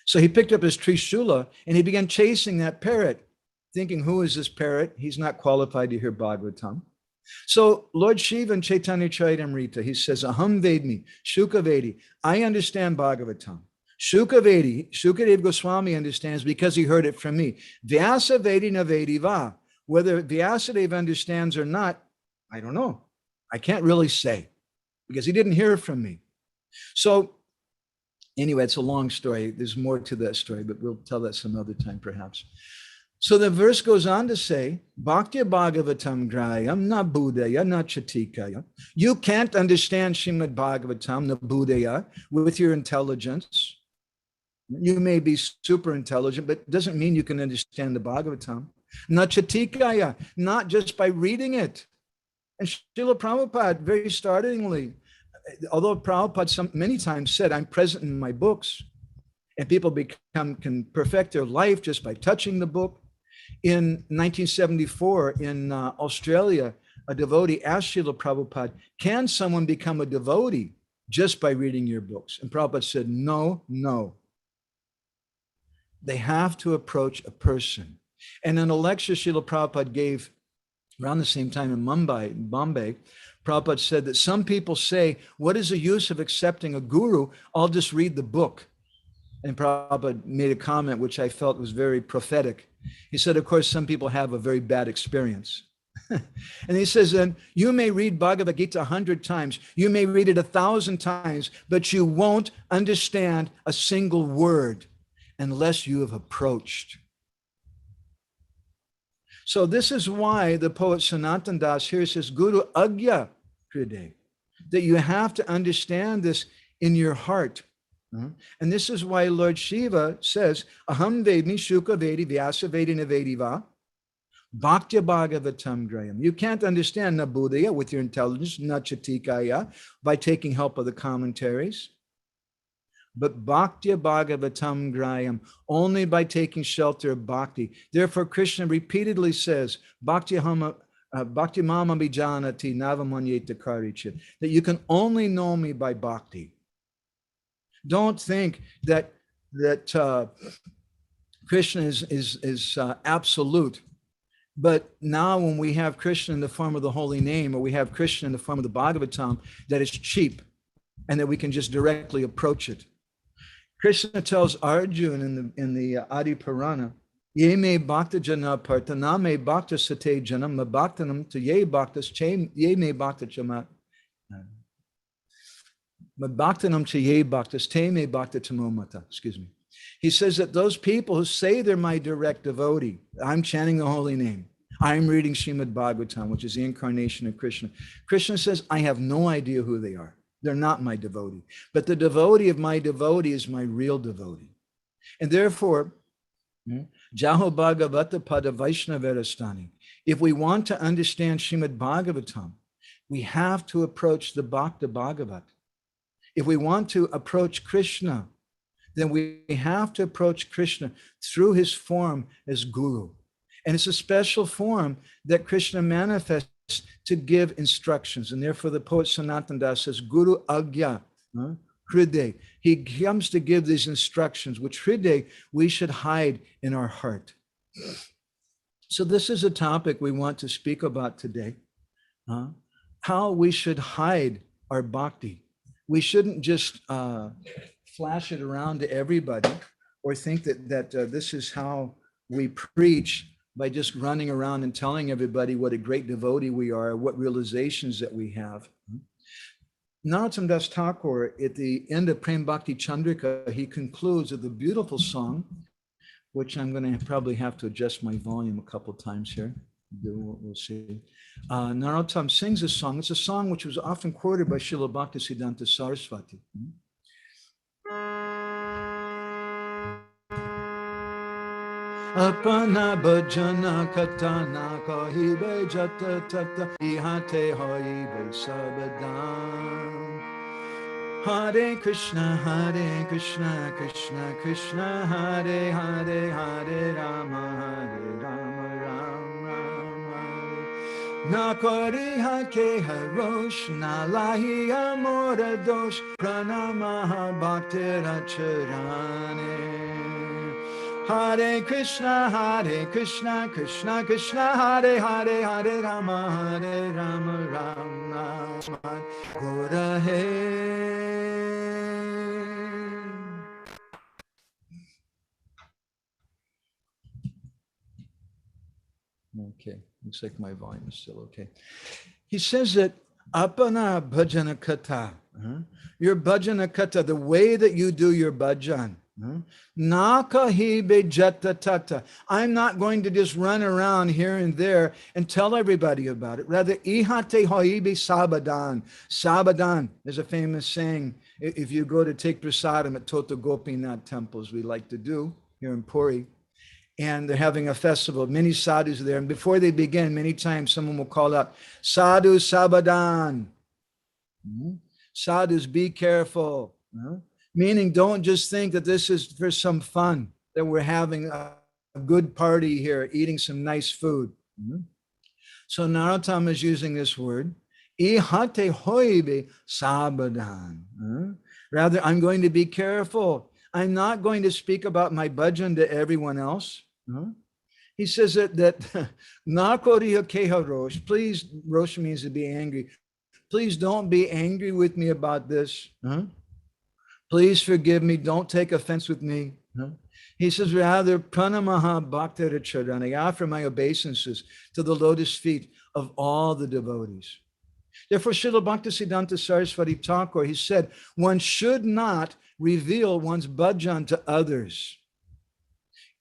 So he picked up his Trishula and he began chasing that parrot, thinking, who is this parrot? He's not qualified to hear Bhagavatam. So Lord Shiva in Chaitanya Charitamrita, he says, Aham Vedmi, Shuka Vedi, I understand Bhagavatam. Shukadev Goswami understands because he heard it from me. Vyasa Vedi na Vedi va. Whether Vyasadeva understands or not, I don't know. I can't really say because he didn't hear it from me. So anyway, it's a long story. There's more to that story, but we'll tell that some other time perhaps. So the verse goes on to say, Bhaktya Bhagavatam Grayam na Buddhaya na Chatikaya. You can't understand Srimad Bhagavatam na Buddhaya with your intelligence. You may be super intelligent, but it doesn't mean you can understand the Bhagavatam. Na Chatikaya, not just by reading it. And Srila Prabhupada, very startlingly, although Prabhupada many times said, I'm present in my books, and people can perfect their life just by touching the book. In 1974, in Australia, a devotee asked Srila Prabhupada, can someone become a devotee just by reading your books? And Prabhupada said, no. They have to approach a person. And in a lecture Srila Prabhupada gave around the same time in Bombay, Prabhupada said that some people say, what is the use of accepting a guru? I'll just read the book. And Prabhupada made a comment which I felt was very prophetic. He said, of course, some people have a very bad experience. And he says, then you may read Bhagavad Gita 100 times, you may read it 1,000 times, but you won't understand a single word unless you have approached. So this is why the poet Sanatan Das here says, Guru Agya Kride, that you have to understand this in your heart. And this is why Lord Shiva says, Aham Vedmi Shuka Vedi Vyasa Vedi Navediva Bhaktya Bhagavatam Graham. You can't understand Nabudaya with your intelligence, Nachatikaya, by taking help of the commentaries. But Bhaktya Bhagavatam Graham, only by taking shelter of Bhakti. Therefore, Krishna repeatedly says, Bhakti Mama Bijanati Navamanyeta Karichit, that you can only know me by Bhakti. Don't think that Krishna is absolute. But now when we have Krishna in the form of the holy name, or we have Krishna in the form of the Bhagavatam, that is cheap and that we can just directly approach it. Krishna tells Arjuna in the Adi Purana, Ye me bhakta jana parta na me bhakta sate janam ma bhaktanam to ye bhaktas ye me bhakta chama ma bhaktanam to ye bhaktas te me bhakta tamomata. Excuse me. He says that those people who say they're my direct devotee, I'm chanting the holy name, I'm reading Srimad Bhagavatam, which is the incarnation of Krishna. Krishna says, I have no idea who they are. They're not my devotee. But the devotee of my devotee is my real devotee. And therefore, Jaho Bhagavata Pada Vaishnavarastani. If we want to understand Srimad Bhagavatam, we have to approach the Bhakta Bhagavat. If we want to approach Krishna, then we have to approach Krishna through his form as Guru. And it's a special form that Krishna manifests to give instructions. And therefore the poet Sanatan Das says, Guru Agya Hride. He comes to give these instructions, which Hride we should hide in our heart. So this is a topic we want to speak about today. How we should hide our bhakti. We shouldn't just flash it around to everybody or think that this is how we preach, by just running around and telling everybody what a great devotee we are, what realizations that we have. Narottam Das Thakur, at the end of Prem Bhakti Chandrika, he concludes with a beautiful song, which I'm going to probably have to adjust my volume a couple times here. We'll see. Narottam sings a song. It's a song which was often quoted by Srila Bhaktisiddhanta Saraswati. Apana bhajana katana kahibe jata tata ihate hoibe sabadam. Hare Krishna, Krishna Krishna, Hare Hare, Hare Rama, Ram Ram. Na kori hake harosh, na lahi amora dosh, pranamaha bhakti racharane. Hare Krishna, Krishna Krishna, Hare Hare, Hare Rama, Ram Ram. Gora Hai. Okay, looks like my volume is still okay. He says that apana bhajana kata, your bhajana kata, the way that you do your bhajan. Nakahibe jata tata. I'm not going to just run around here and there and tell everybody about it. Rather, ihate hoibe sabadan. Sabadan is a famous saying. If you go to take prasadam at Tota Gopinath temples, we like to do here in Puri, and they're having a festival. Many sadhus are there. And before they begin, many times someone will call out, Sadhu Sabadan. Sadhus, be careful. Meaning, don't just think that this is for some fun, that we're having a good party here, eating some nice food. So Narottam is using this word, ihate hoibe sabadan. Rather, I'm going to be careful. I'm not going to speak about my bhajan to everyone else. He says that nakoriha keha rosh. Please, rosh means to be angry. Please don't be angry with me about this. Please forgive me. Don't take offense with me. He says, rather, pranamaha bhakti charana. I offer my obeisances to the lotus feet of all the devotees. Therefore, Srila Bhaktisiddhanta Saraswati Thakur, he said, one should not reveal one's bhajan to others.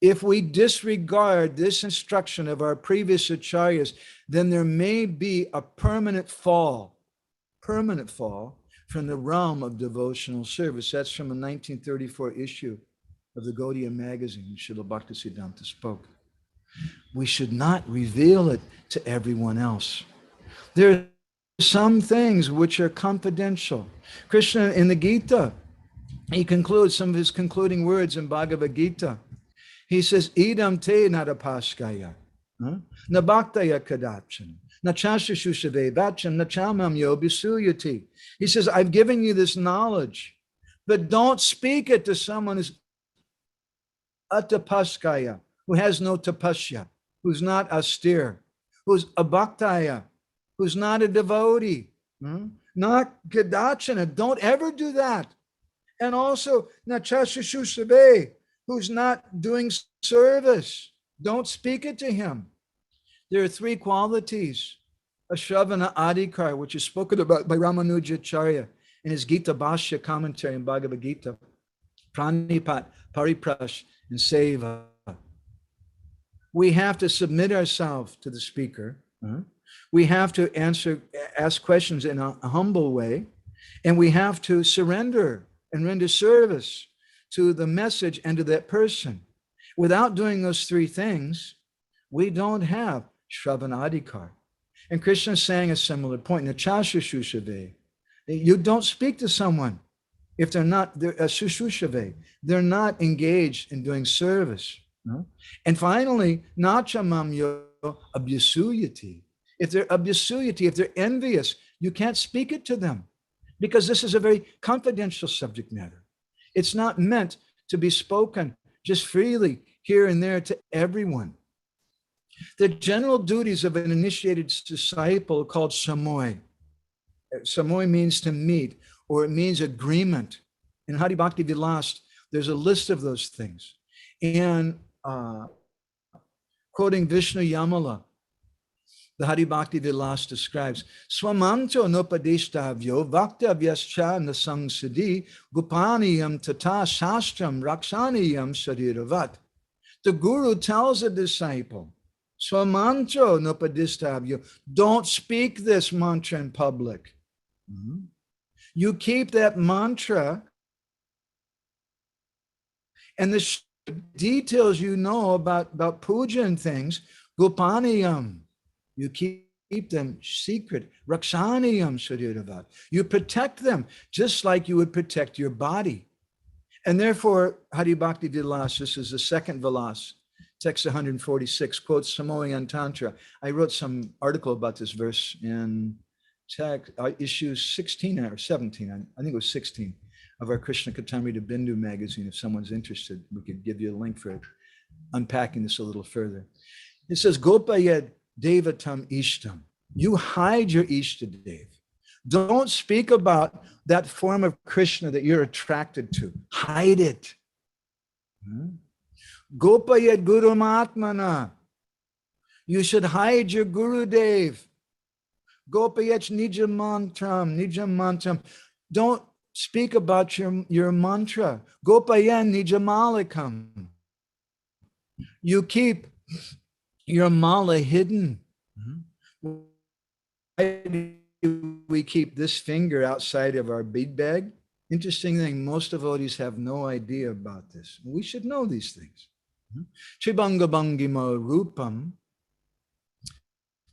If we disregard this instruction of our previous Acharyas, then there may be a permanent fall from the realm of devotional service. That's from a 1934 issue of the Gaudiya magazine, Srila Bhaktisiddhanta spoke. We should not reveal it to everyone else. There are some things which are confidential. Krishna in the Gita, he concludes some of his concluding words in Bhagavad Gita. He says, idam te narapaskaya, na bhaktaya kadachan, na chashashushave vacham, na chamam yobisuyati. He says, I've given you this knowledge, but don't speak it to someone who's atapaskaya, who has no tapasya, who's not austere, who's abhaktaya, who's not a devotee, not kadachana. Don't ever do that. And also, nachashashushave, who's not doing service. Don't speak it to him. There are three qualities. A Shravana Adhikar, which is spoken about by Ramanujacharya in his Gita Bhashya commentary in Bhagavad Gita. Pranipat, Pariprash, and Seva. We have to submit ourselves to the speaker. We have to ask questions in a humble way. And we have to surrender and render service to the message and to that person. Without doing those three things, we don't have Shravanadikar. And Krishna is saying a similar point. Nachashashushave. You don't speak to someone if they're sushushave. They're not engaged in doing service. No? And finally, nachamam yo abhyasuyati. If they're abhyasuyati, if they're envious, you can't speak it to them because this is a very confidential subject matter. It's not meant to be spoken just freely here and there to everyone. The general duties of an initiated disciple are called Samoy. Samoy means to meet, or it means agreement. In Hari Bhakti Vilas, there's a list of those things. And quoting Vishnu Yamala, the Hari Bhakti Vilas describes, Swamanto nopadishtaavyo vaktavyascha nasang siddhi gupaniyam tata shastram rakshaniyam sariravat. The Guru tells a disciple, Swamanto nopadishtaavyo, don't speak this mantra in public. You keep that mantra and the details you know about puja and things, gupaniyam. You keep them secret. Rakshaniyam sariravat. You protect them just like you would protect your body. And therefore, Hari Bhakti Vilas, this is the second Vilas, text 146, quotes Samoy and Tantra. I wrote some article about this verse in issue 16 or 17, I think it was 16, of our Krishna Katamrita Bindu magazine. If someone's interested, we could give you a link for it, unpacking this a little further. It says, Gopayed Devatam Ishtam. You hide your Ishtadev. Don't speak about that form of Krishna that you're attracted to. Hide it. Gopayed Gurumatmana. You should hide your Gurudev. Gopayet Nijam Mantram. Don't speak about your mantra. Gopayan Nijamalikam. You keep your mala hidden. Why do we keep this finger outside of our bead bag? Interesting thing, most devotees have no idea about this. We should know these things. Tribanga Bangima Rupam.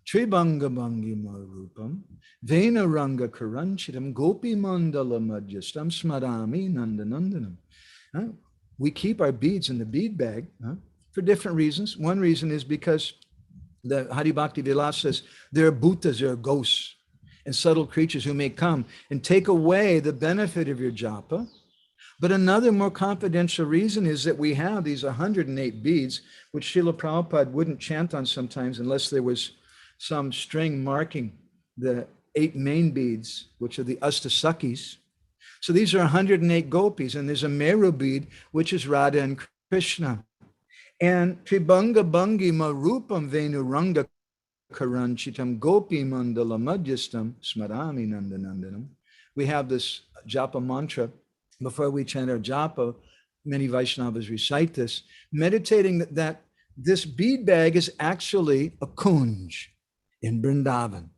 Tribanga Bangima Rupam. Vena Ranga Karanchitam. Gopi Mandala Madhyastam Smarami Nandanandanam. We keep our beads in the bead bag. For different reasons. One reason is because the Hari Bhakti Vilas says there are bhutas, there are ghosts and subtle creatures who may come and take away the benefit of your japa. But another more confidential reason is that we have these 108 beads, which Srila Prabhupada wouldn't chant on sometimes unless there was some string marking the 8 main beads, which are the Astasakis. So these are 108 gopis, and there's a Meru bead, which is Radha and Krishna. And Tribanga Bangi Marupam Venu Ranga Karanchitam Gopi Mandala Madhyastam Smarami Nandanandanam. We have this Joppa mantra. Before we chant our Joppa, many Vaishnavas recite this, meditating that this bead bag is actually a kunj in Vrindavan,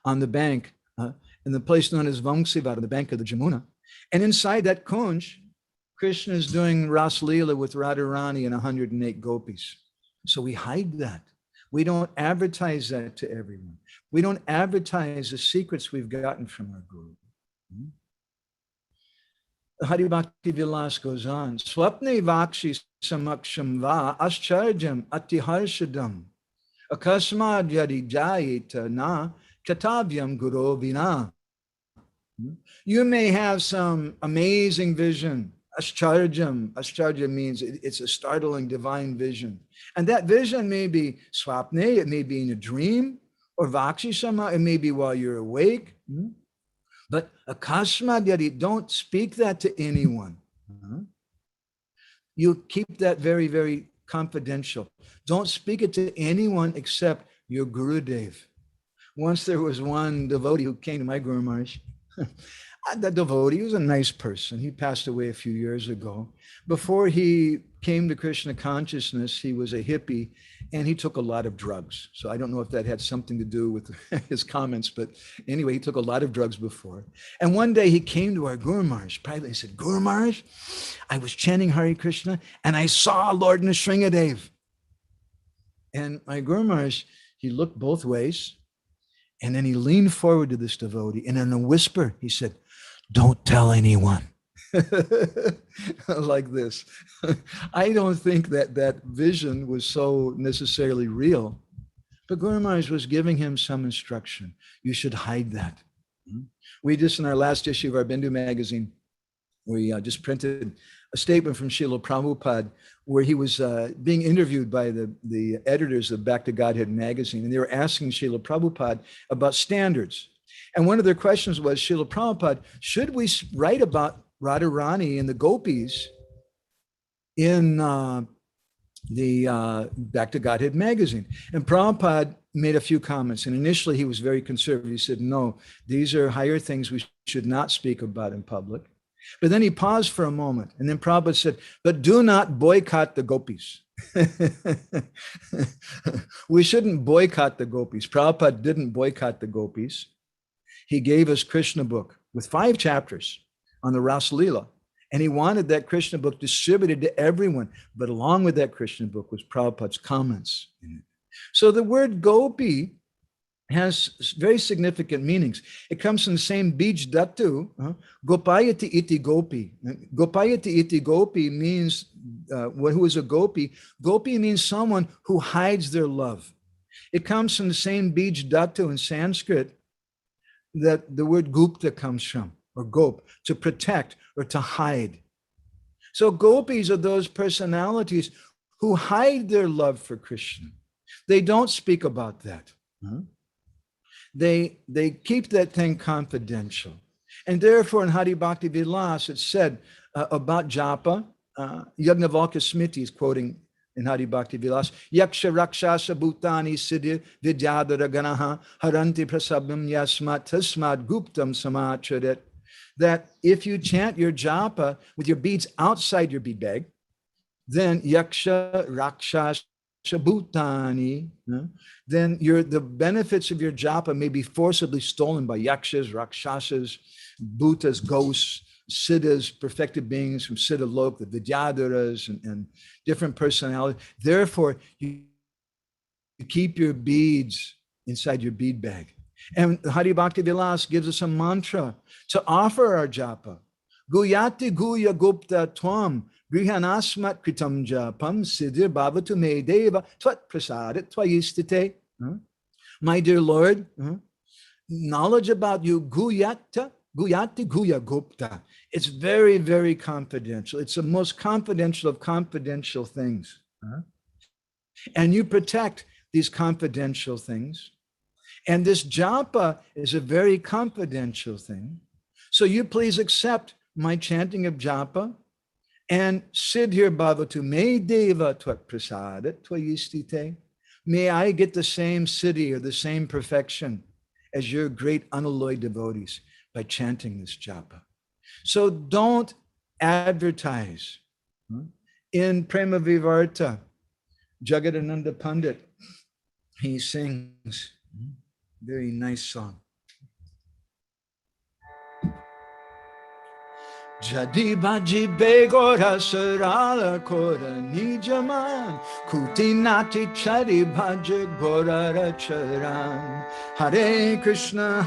on the bank, in the place known as Vamsivat, on the bank of the Jamuna. And inside that kunj, Krishna is doing Ras Leela with Radharani and 108 gopis. So we hide that. We don't advertise that to everyone. We don't advertise the secrets we've gotten from our guru. Hari Bhakti Vilas goes on. Swapne vakshi samaksham va ascharjam atiharshadam akasmad yadi jayita na katavyam guru vina. You may have some amazing vision. Ascharjam means it's a startling divine vision. And that vision may be swapne, it may be in a dream, or vakshi sama, it may be while you're awake. But akasmad yadi, don't speak that to anyone. You keep that very, very confidential. Don't speak it to anyone except your Gurudev. Once there was one devotee who came to my Guru Maharaj. That devotee was a nice person. He passed away a few years ago. Before he came to Krishna consciousness, he was a hippie and he took a lot of drugs. So I don't know if that had something to do with his comments, but anyway, he took a lot of drugs before. And one day he came to our Guru Maharaj privately. He said, Guru Maharaj, I was chanting Hare Krishna and I saw Lord Nrsingadev. And my Guru Maharaj, he looked both ways. And then he leaned forward to this devotee and in a whisper, he said, don't tell anyone. Like this. I don't think that vision was so necessarily real, but Guru Maharaj was giving him some instruction. You should hide that. We just, in our last issue of our Bindu magazine, we just printed a statement from Srila Prabhupada where he was being interviewed by the editors of Back to Godhead magazine, and they were asking Srila Prabhupada about standards. And one of their questions was, Srila Prabhupada, should we write about Radharani and the Gopis in the Back to Godhead magazine? And Prabhupada made a few comments, and initially he was very conservative. He said, no, these are higher things we should not speak about in public. But then he paused for a moment, and then Prabhupada said, but do not boycott the Gopis. We shouldn't boycott the Gopis. Prabhupada didn't boycott the Gopis. He gave us Krishna book with 5 chapters on the Ras Leela, and he wanted that Krishna book distributed to everyone. But along with that Krishna book was Prabhupada's comments in it. So the word gopi has very significant meanings. It comes from the same bij dhatu, gopayati iti gopi. Gopayati iti gopi means who is a gopi. Gopi means someone who hides their love. It comes from the same bij dhatu in Sanskrit that the word gupta comes from, or gop, to protect or to hide. So gopis are those personalities who hide their love for Krishna. They don't speak about that. They keep that thing confidential. And therefore in Hari Bhakti Vilas, it's said about Japa, Yagnavalkya Smriti is quoting in Hari Bhakti Vilas, Yaksha Rakshasa Bhutani Siddhi Vidyadara Ganaha Haranti Prasabham Yasmat Tasmad Guptam Samacharit. That if you chant your japa with your beads outside your bead bag, then Yaksha Rakshasa Bhutani, then the benefits of your japa may be forcibly stolen by yakshas, rakshasas, bhutas, ghosts, siddhas, perfected beings from siddha lok, the vidyadharas and different personalities. Therefore, you keep your beads inside your bead bag. And Hari Bhakti Vilas gives us a mantra to offer our japa. Guyati guya gupta tvam grihanasmat kritam japam siddhir bhavatu me deva tvat prasadat tvayistite. My dear Lord, knowledge about you, guyati guya gupta. It's very, very confidential. It's the most confidential of confidential things. And you protect these confidential things. And this japa is a very confidential thing. So you please accept my chanting of japa and siddhir bhavatu me deva tvat prasadat tvayistite. May I get the same siddhi or the same perfection as your great unalloyed devotees by chanting this japa. So don't advertise In Prema Vivarta, Jagadananda Pandit, he sings very nice song. Jadi baji begora sarala kora nijaman kuti nati chari bhaja gorara charan. Hare Krishna,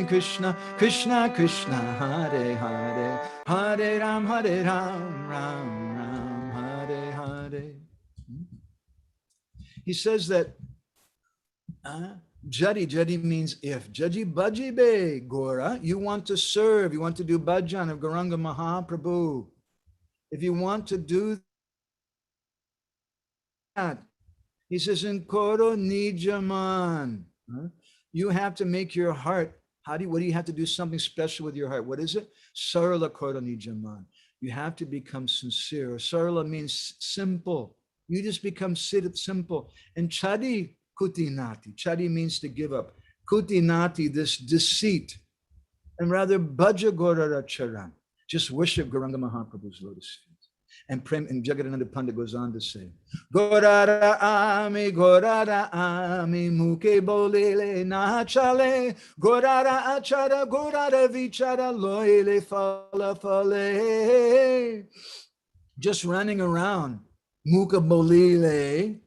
Krishna Krishna, Hare Hare, Hare Ram, Ram Ram, Hare Hare. He says that Jadi means if. Jadi bhaji be Gora, you want to serve, you want to do bhajan of Gauranga Mahaprabhu. If you want to do that, he says in Koro Nijaman, you have to make your heart. What do you have to do? Something special with your heart. What is it? Sarala Koro Nijaman. You have to become sincere. Sarala means simple. You just become simple. And Chadi Kutinati. Chadi means to give up. Kutinati, this deceit. And rather, Bhaja Gorara Charan. Just worship Gauranga Mahaprabhu's lotus feet. And Jagadananda Pandit goes on to say, Gorara ami, muke bolele nachale, Gorara achara, Gorara vichara, loile fala fale. Just running around. Muka bolile,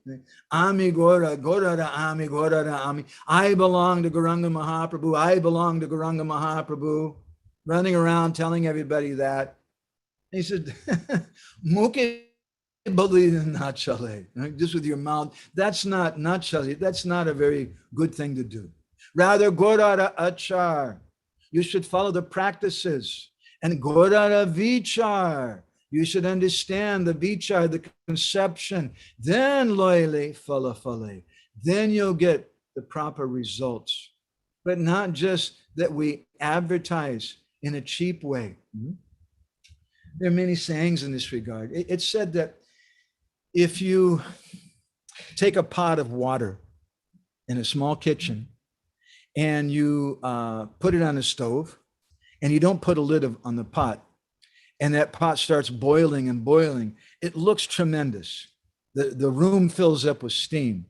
ami gorara ami. I belong to Gauranga Mahaprabhu. I belong to Gauranga Mahaprabhu. Running around telling everybody that. He said, Muka bolile nachale. Just with your mouth. That's not nachale. That's not a very good thing to do. Rather, gorara achar. You should follow the practices. And gorara vichar. You should understand the vichar, the conception. Then loyale falafale. Then you'll get the proper results. But not just that we advertise in a cheap way. There are many sayings in this regard. It's said that if you take a pot of water in a small kitchen and you put it on a stove and you don't put a lid on the pot, and that pot starts boiling and boiling, it looks tremendous. The room fills up with steam.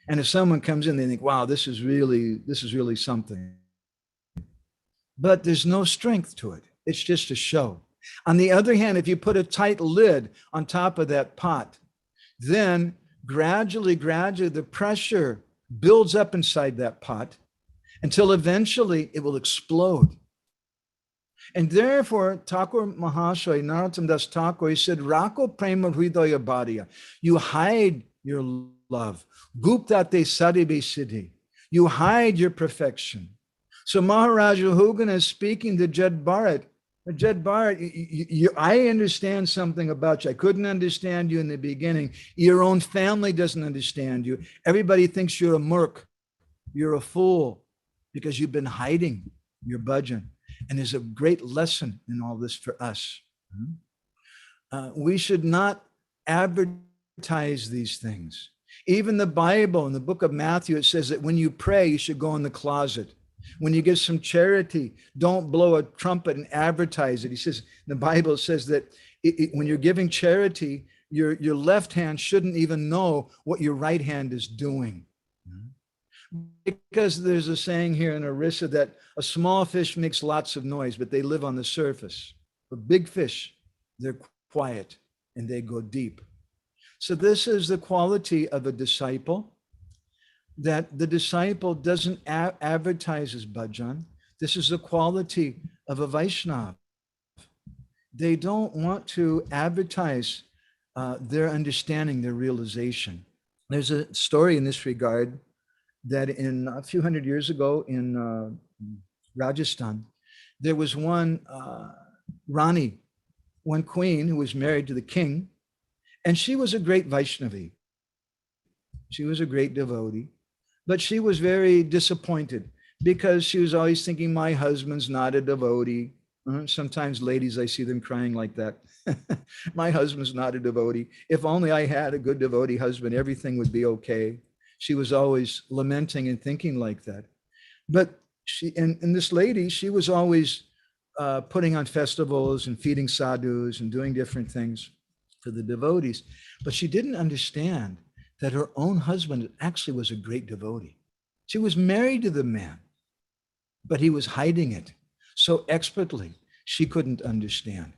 And if someone comes in, they think, wow, this is really something. But there's no strength to it. It's just a show. On the other hand, if you put a tight lid on top of that pot, then gradually, the pressure builds up inside that pot until eventually it will explode. And therefore, Thakur Mahashoy, Narottam Das Thakur, he said, Rako prema hridaya bhariya. You hide your love. Guptate sadibe siddhi. You hide your perfection. So Maharaja Hugana is speaking to Jed Bharat. Jed Bharat, I understand something about you. I couldn't understand you in the beginning. Your own family doesn't understand you. Everybody thinks you're a murk. You're a fool because you've been hiding your bhajan. And there's a great lesson in all this for us. We should not advertise these things. Even the Bible, in the book of Matthew, it says that when you pray, you should go in the closet. When you give some charity, don't blow a trumpet and advertise it. He says, the Bible says that when you're giving charity, your left hand shouldn't even know what your right hand is doing. Because there's a saying here in Orissa that a small fish makes lots of noise, but they live on the surface. But big fish, they're quiet and they go deep. So this is the quality of a disciple, that the disciple doesn't advertise his bhajan. This is the quality of a Vaishnava. They don't want to advertise their understanding, their realization. There's a story in this regard that in a few hundred years ago in Rajasthan, there was one Rani, one queen who was married to the king, and she was a great Vaishnavi. She was a great devotee, but she was very disappointed because she was always thinking, my husband's not a devotee. Sometimes ladies, I see them crying like that. My husband's not a devotee. If only I had a good devotee husband, everything would be okay. She was always lamenting and thinking like that. But she, and this lady, she was always putting on festivals and feeding sadhus and doing different things. for the devotees. But she didn't understand that her own husband actually was a great devotee. She was married to the man, but he was hiding it so expertly, she couldn't understand.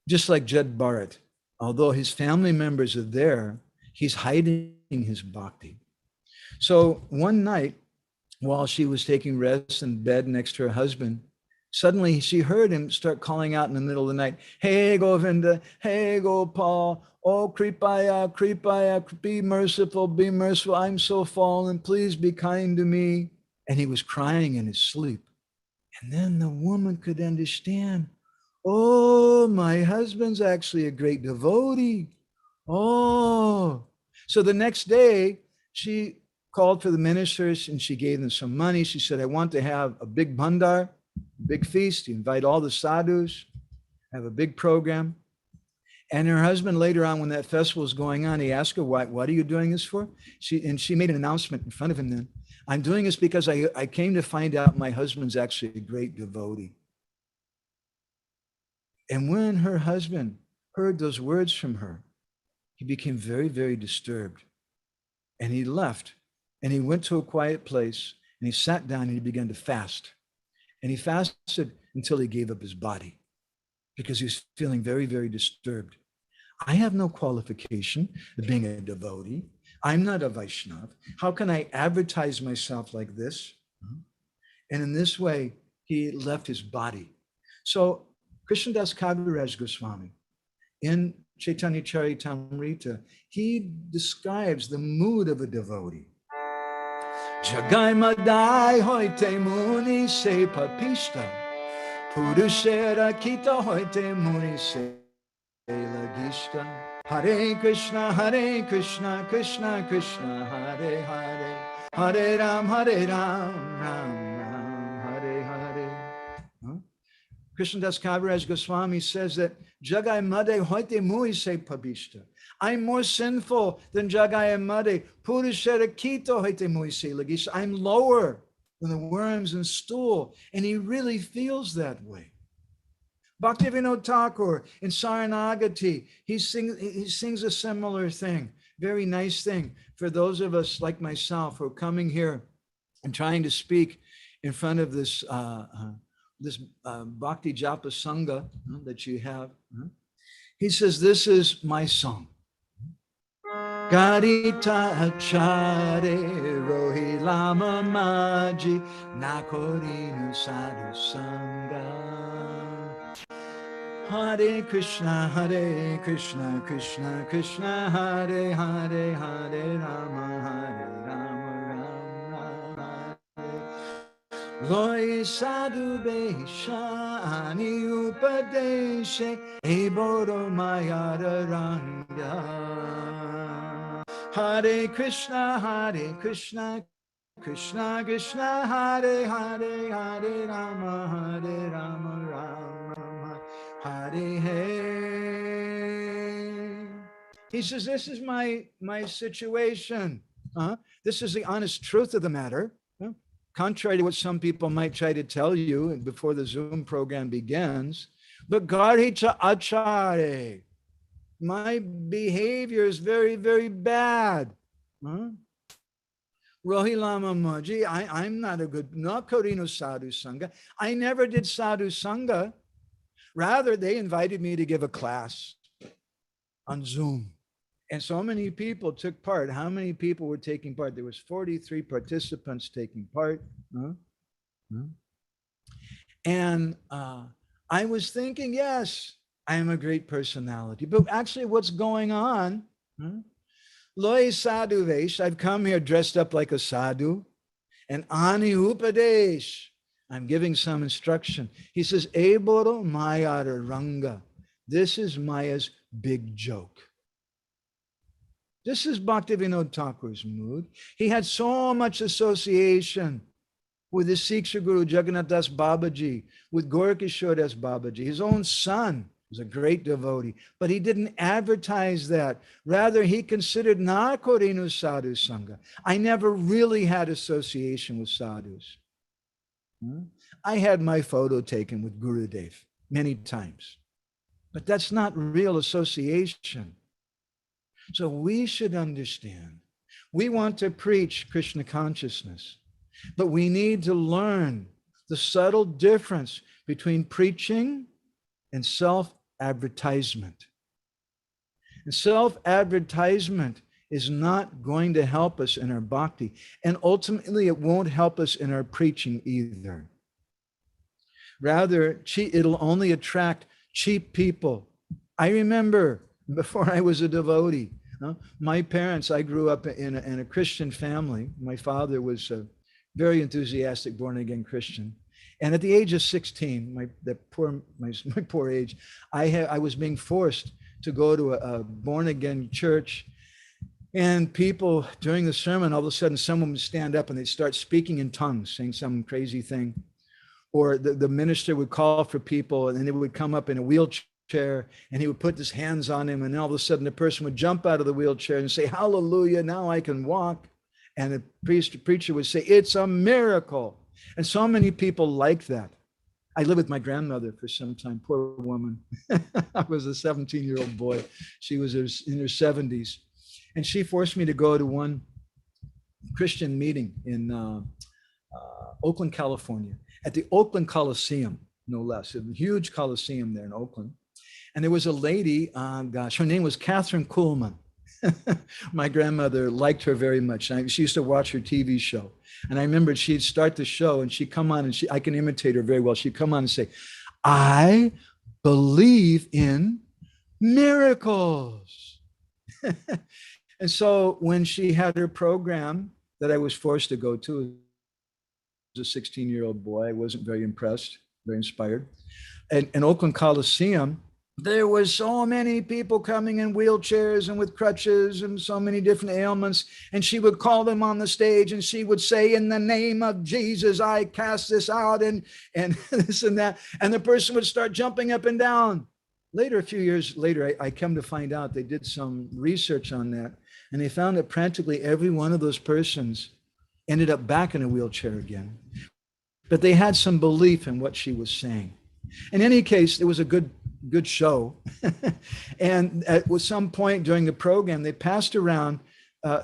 Just like Jed Bharat, although his family members are there, he's hiding his bhakti. So one night, while she was taking rest in bed next to her husband, suddenly she heard him start calling out in the middle of the night, "Hey Govinda, hey Gopal, oh Kripaya, Kripaya, be merciful, I'm so fallen, please be kind to me." And he was crying in his sleep. And then the woman could understand, oh, my husband's actually a great devotee. Oh. So the next day, she called for the ministers and she gave them some money. She said, I want to have a big bhandar, big feast, you invite all the sadhus, have a big program. And her husband later on, when that festival was going on, he asked her, what are you doing this for? She made an announcement in front of him then. I'm doing this because I came to find out my husband's actually a great devotee. And when her husband heard those words from her, he became very, very disturbed. And he left and he went to a quiet place and he sat down and he began to fast. And he fasted until he gave up his body because he was feeling very, very disturbed. I have no qualification of being a devotee. I'm not a Vaishnava. How can I advertise myself like this? And in this way, he left his body. So Krishnadas Kaviraj Goswami, in Chaitanya Charitamrita, he describes the mood of a devotee. Jagai madai hoite muni se papishta, purushera kita hoite muni se lagishta. Hare Krishna, Krishna Krishna, Hare Hare, Hare Ram, Ram Ram, Hare Hare. Krishnadas Kaviraj Goswami says that Jagai Made Hoite Mui Se Pabishta. I'm more sinful than Jagai Made. Purushara Kito Hoite Mui Se Lagisha. I'm lower than the worms and stool. And he really feels that way. Bhaktivinoda Thakur in Saranagati, he sings a similar thing. Very nice thing for those of us like myself who are coming here and trying to speak in front of this Bhakti Japa Sangha that you have. He says, this is my song. Garita achare rohi lama maji nakorinu sadhu sangha. Hare Krishna, Krishna Krishna, Hare Hare, Hare Rama, Rama Rama. Loi sadhu besha ani upadeshe eboro mayara ranga. Hare Krishna, Krishna Krishna, Hare Hare, Hare Rama, Rama Rama, Hare Hare. He says, this is my situation. This is the honest truth of the matter. Contrary to what some people might try to tell you before the Zoom program begins. But Garita Achare, my behavior is very, very bad. Rohi Lama Maji, I'm not a good, not Korino Sadhu Sangha. I never did Sadhu Sangha. Rather, they invited me to give a class on Zoom. And so many people took part. How many people were taking part? There was 43 participants taking part. And I was thinking, yes, I am a great personality. But actually what's going on, Loi sadhu vesh, I've come here dressed up like a sadhu, and ani upadesh, I'm giving some instruction. He says, Eboro mayara ranga. This is Maya's big joke. This is Bhaktivinoda Thakur's mood. He had so much association with his Siksha Guru Jagannath Das Babaji, with Gorakishore Das Babaji. His own son was a great devotee, but he didn't advertise that. Rather, he considered Na Korinu Sadhu Sangha. I never really had association with sadhus. I had my photo taken with Gurudev many times. but that's not real association. So we should understand, we want to preach Krishna consciousness, but we need to learn the subtle difference between preaching and self-advertisement. And self-advertisement is not going to help us in our bhakti, and ultimately it won't help us in our preaching either. Rather, it'll only attract cheap people. I remember before I was a devotee, my parents, I grew up in a Christian family. My father was a very enthusiastic born-again Christian. And at the age of 16, my poor age, I was being forced to go to a born-again church. And people, during the sermon, all of a sudden, someone would stand up and they'd start speaking in tongues, saying some crazy thing. Or the minister would call for people, and then they would come up in a wheelchair, and he would put his hands on him, and all of a sudden the person would jump out of the wheelchair and say, "Hallelujah, now I can walk." And the preacher would say, "It's a miracle." And so many people like that. I lived with my grandmother for some time, poor woman. I was a 17-year-old boy. She was in her 70s. And she forced me to go to one Christian meeting in Oakland, California, at the Oakland Coliseum, no less. A huge Coliseum there in Oakland. And there was a lady, her name was Catherine Kuhlman. My grandmother liked her very much. She used to watch her TV show. And I remember she'd start the show and she'd come on, and I can imitate her very well. She'd come on and say, "I believe in miracles." And so when she had her program that I was forced to go to as a 16-year-old boy, I wasn't very impressed, very inspired. And in Oakland Coliseum, there was so many people coming in wheelchairs and with crutches and so many different ailments. And she would call them on the stage and she would say, "In the name of Jesus, I cast this out," and this and that. And the person would start jumping up and down. Later, a few years later, I come to find out they did some research on that. And they found that practically every one of those persons ended up back in a wheelchair again. But they had some belief in what she was saying. In any case, it was a good show. And at some point during the program, they passed around,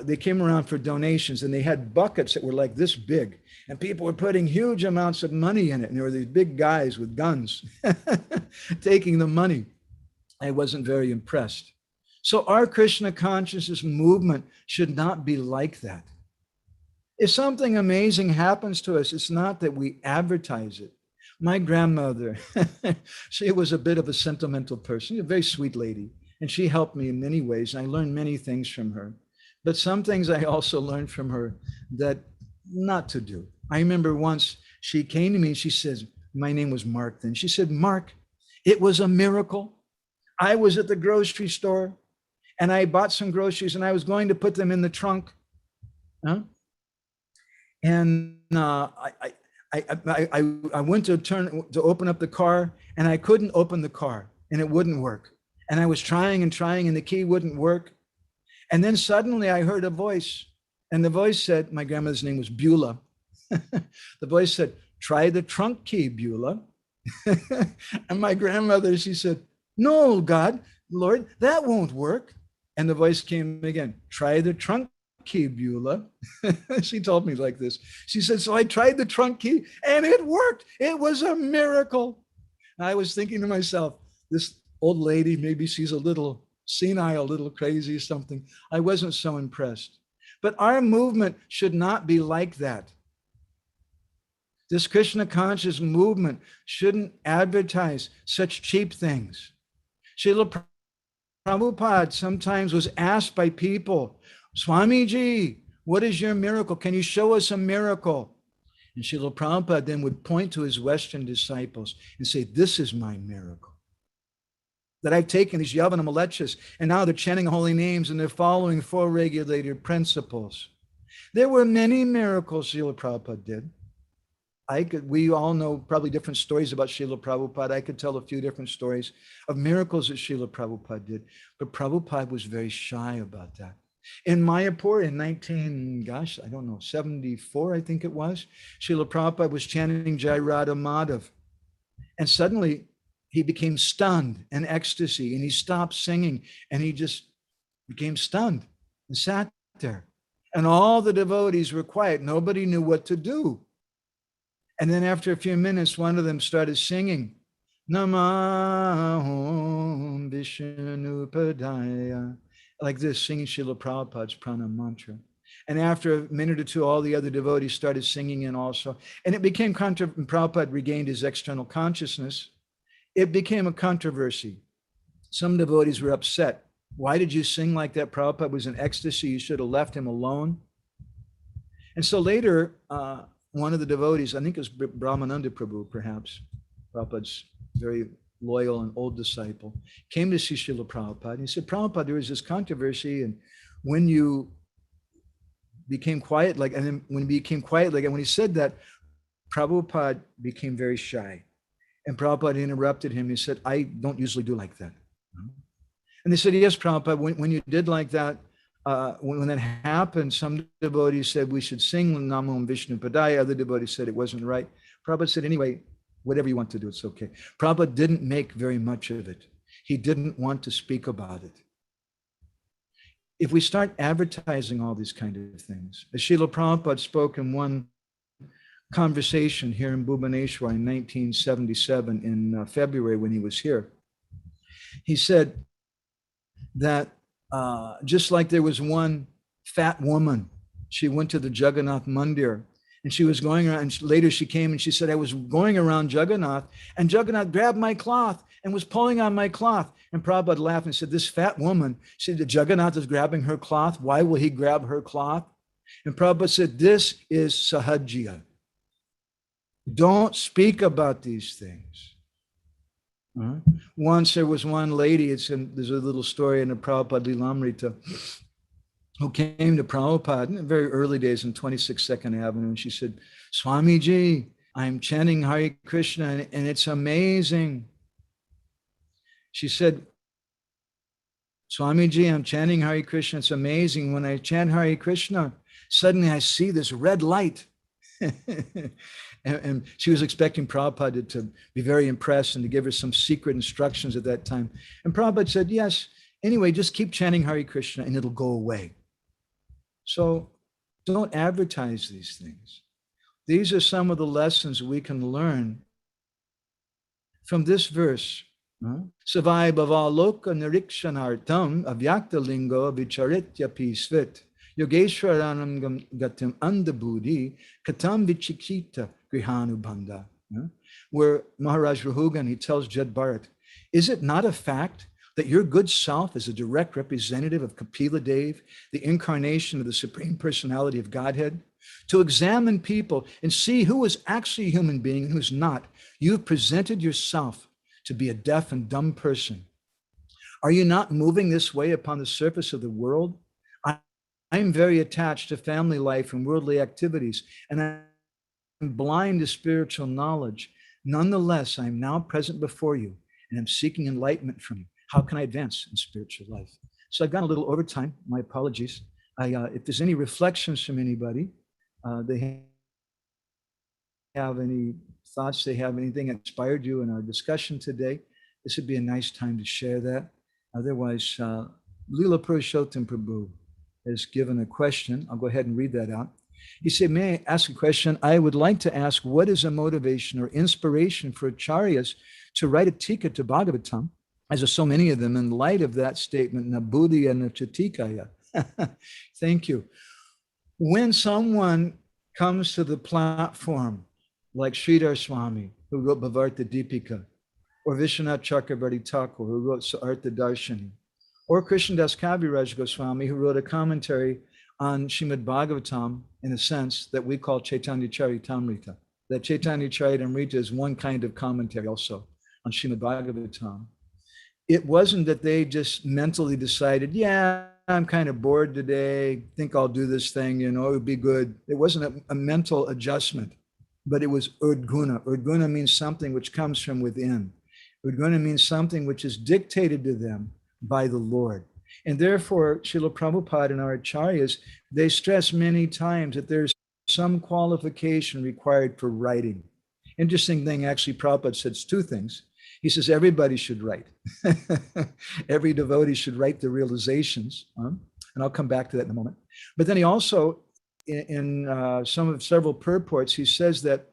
they came around for donations, and they had buckets that were like this big. And people were putting huge amounts of money in it. And there were these big guys with guns taking the money. I wasn't very impressed. So our Krishna consciousness movement should not be like that. If something amazing happens to us, it's not that we advertise it. My grandmother, she was a bit of a sentimental person, a very sweet lady, and she helped me in many ways. And I learned many things from her. But some things I also learned from her that not to do. I remember once she came to me and she says, my name was Mark then. She said, "Mark, it was a miracle. I was at the grocery store and I bought some groceries and I was going to put them in the trunk. And I went to open up the car and I couldn't open the car and it wouldn't work. And I was trying and the key wouldn't work. And then suddenly I heard a voice, and the voice said," my grandmother's name was Beulah. The voice said, "Try the trunk key, Beulah." And my grandmother, she said, "No, God, Lord, that won't work." And the voice came again, "Try the trunk key, Beulah." She told me like this. She said, "So I tried the trunk key and it worked. It was a miracle." And I was thinking to myself, this old lady, maybe she's a little senile, a little crazy or something. I wasn't so impressed. But our movement should not be like that. This Krishna conscious movement shouldn't advertise such cheap things. Srila Prabhupada sometimes was asked by people, "Swamiji, what is your miracle? Can you show us a miracle?" And Srila Prabhupada then would point to his Western disciples and say, "This is my miracle. That I've taken these Yavana Malechas and now they're chanting holy names and they're following four regulated principles." There were many miracles Srila Prabhupada did. We all know probably different stories about Srila Prabhupada. I could tell a few different stories of miracles that Srila Prabhupada did, but Prabhupada was very shy about that. In Mayapur in 74, I think it was, Srila Prabhupada was chanting Jai Radha Madhav. And suddenly he became stunned in ecstasy, and he stopped singing, and he just became stunned and sat there. And all the devotees were quiet. Nobody knew what to do. And then after a few minutes, one of them started singing, Namahom Vishnupadaya, like this, singing Srila Prabhupada's Pranam Mantra. And after a minute or two, all the other devotees started singing in also. And it became Prabhupada regained his external consciousness. It became a controversy. Some devotees were upset. Why did you sing like that? Prabhupada was in ecstasy. You should have left him alone. And so later, one of the devotees, I think it was Brahmananda Prabhu, perhaps, Prabhupada's very loyal and old disciple, came to see Srila Prabhupada. And he said, Prabhupada, there was this controversy, and when you became quiet, and then when he became quiet, and when he said that, Prabhupada became very shy. And Prabhupada interrupted him. He said, I don't usually do like that. And they said, yes, Prabhupada, when you did like that, when that happened, some devotees said we should sing Namo Vishnu Padaya. Other devotees said it wasn't right. Prabhupada said, anyway, whatever you want to do, it's okay. Prabhupada didn't make very much of it. He didn't want to speak about it. If we start advertising all these kind of things, as Srila Prabhupada spoke in one conversation here in Bhubaneswar in 1977 in February when he was here, he said that just like there was one fat woman, she went to the Jagannath Mandir and she was going around, and later she came and she said, I was going around Jagannath and Jagannath grabbed my cloth and was pulling on my cloth. And Prabhupada laughed and said, this fat woman, she said, Jagannath is grabbing her cloth. Why will he grab her cloth? And Prabhupada said, this is sahajya. Don't speak about these things. Once there was one lady, there's a little story in the Prabhupada Lilamrita, who came to Prabhupada in the very early days in 26 Second Avenue, and she said, Swamiji, I'm chanting Hare Krishna, and it's amazing. She said, Swamiji, I'm chanting Hare Krishna, it's amazing. When I chant Hare Krishna, suddenly I see this red light. And she was expecting Prabhupada to be very impressed and to give her some secret instructions at that time. And Prabhupada said, yes, anyway, just keep chanting Hare Krishna and it'll go away. So don't advertise these things. These are some of the lessons we can learn from this verse. Savai bhavaloka nirikshanartam avyakta lingo vicharitya pisvit yogeshwaranam gatim andabudi katam vichikita grihanubhanda. Where Maharaj Rahugan, he tells Jad Bharat, is it not a fact that your good self is a direct representative of Kapila Dev, the incarnation of the Supreme Personality of Godhead? To examine people and see who is actually a human being and who's not, you've presented yourself to be a deaf and dumb person. Are you not moving this way upon the surface of the world? I'm very attached to family life and worldly activities, and I'm blind to spiritual knowledge. Nonetheless, I'm now present before you, and I'm seeking enlightenment from you. How can I advance in spiritual life? So I've gone a little over time. My apologies. If there's any reflections from anybody, they have any thoughts, they have anything that inspired you in our discussion today, this would be a nice time to share that. Otherwise, Leela Purushottam Prabhu has given a question. I'll go ahead and read that out. He said, may I ask a question? I would like to ask, what is a motivation or inspiration for Acharyas to write a tika to Bhagavatam, as are so many of them, in light of that statement, na buddhiya na chatikaya? Thank you. When someone comes to the platform, like Sridhar Swami, who wrote Bhavarta Deepika, or Vishwanath Chakravarti Thakur, who wrote Sartha Darshani, or Krishnadas Kaviraj Goswami, who wrote a commentary on Srimad Bhagavatam, in a sense that we call Chaitanya Charitamrita. That Chaitanya Charitamrita is one kind of commentary also on Srimad Bhagavatam. It wasn't that they just mentally decided, yeah, I'm kind of bored today, think I'll do this thing, it would be good. It wasn't a mental adjustment, but it was urdguna. Urdguna means something which comes from within. Urdguna means something which is dictated to them by the Lord. And therefore, Srila Prabhupada and our Acharyas, they stress many times that there's some qualification required for writing. Interesting thing, actually, Prabhupada says two things. He says everybody should write. Every devotee should write the realizations. And I'll come back to that in a moment. But then he also, in several purports, he says that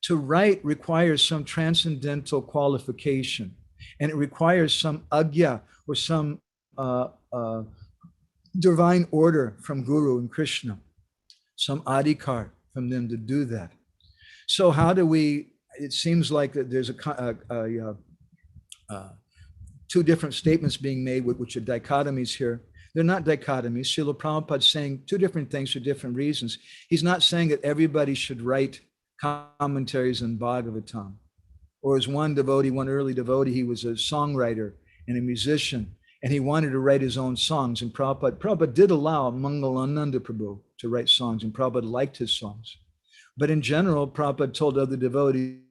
to write requires some transcendental qualification, and it requires some agya or some divine order from Guru and Krishna, some adhikar from them to do that. So how do we, it seems like that there's two different statements being made, which are dichotomies here. They're not dichotomies. Srila Prabhupada's saying two different things for different reasons. He's not saying that everybody should write commentaries in Bhagavatam. Or as one devotee, one early devotee, he was a songwriter and a musician, and he wanted to write his own songs. And Prabhupada did allow Mangalananda Prabhu to write songs, and Prabhupada liked his songs. But in general, Prabhupada told other devotees,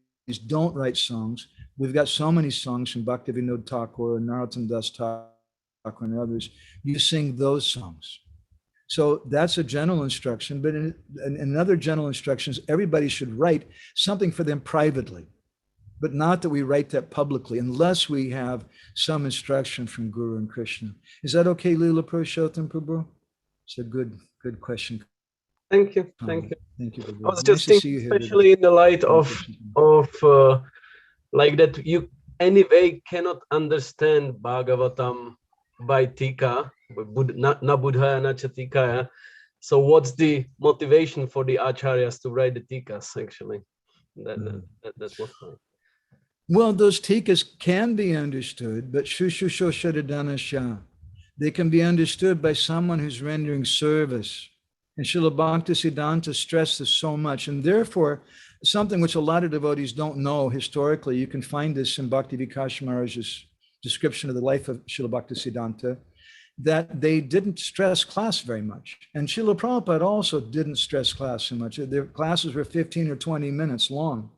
don't write songs. We've got so many songs from Bhaktivinoda Thakur and Madhavananda Das 8th and others. You sing those songs. So that's a general instruction. But in another general instructions, everybody should write something for them privately, but not that we write that publicly, unless we have some instruction from Guru and Krishna. Is that okay, Leela Purushottam Prabhu? It's a good question. Thank you. Thank you. Thank you, Prabhu. I was just thinking, especially in the light of like that, you anyway cannot understand Bhagavatam by Tika, na Buddhaya na Chatikaya. So what's the motivation for the Acharyas to write the Tikas, actually? That was fine. Well, those tikas can be understood, but shushushoshadanasha, they can be understood by someone who's rendering service. And Srila Bhaktisiddhanta stressed this so much, and therefore something which a lot of devotees don't know historically. You can find this in Bhakti Vikas Maharaj's description of the life of Srila Bhaktisiddhanta, that they didn't stress class very much. And Srila Prabhupada also didn't stress class so much. Their classes were 15 or 20 minutes long.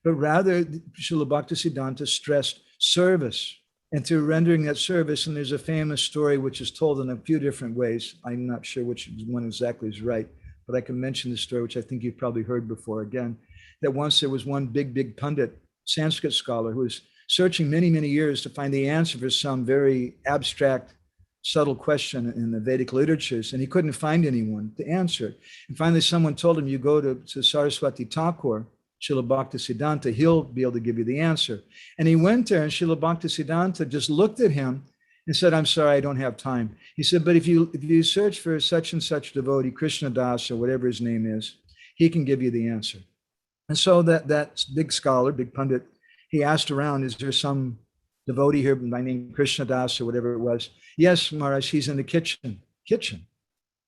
But rather, Srila Bhaktisiddhanta stressed service. And through rendering that service, and there's a famous story which is told in a few different ways. I'm not sure which one exactly is right, but I can mention the story, which I think you've probably heard before again, that once there was one big Pandit, Sanskrit scholar, who was searching many years to find the answer for some very abstract, subtle question in the Vedic literatures, and he couldn't find anyone to answer it. And finally, someone told him, you go to Saraswati Thakur, Srila Bhaktisiddhanta, he'll be able to give you the answer. And he went there, and Srila Bhaktisiddhanta just looked at him and said, I'm sorry, I don't have time. He said, but if you search for such and such devotee, Krishna Das or whatever his name is, he can give you the answer. And so that big scholar, big Pandit, he asked around, is there some devotee here by name Krishna Das or whatever it was? Yes, Maharaj, he's in the kitchen. He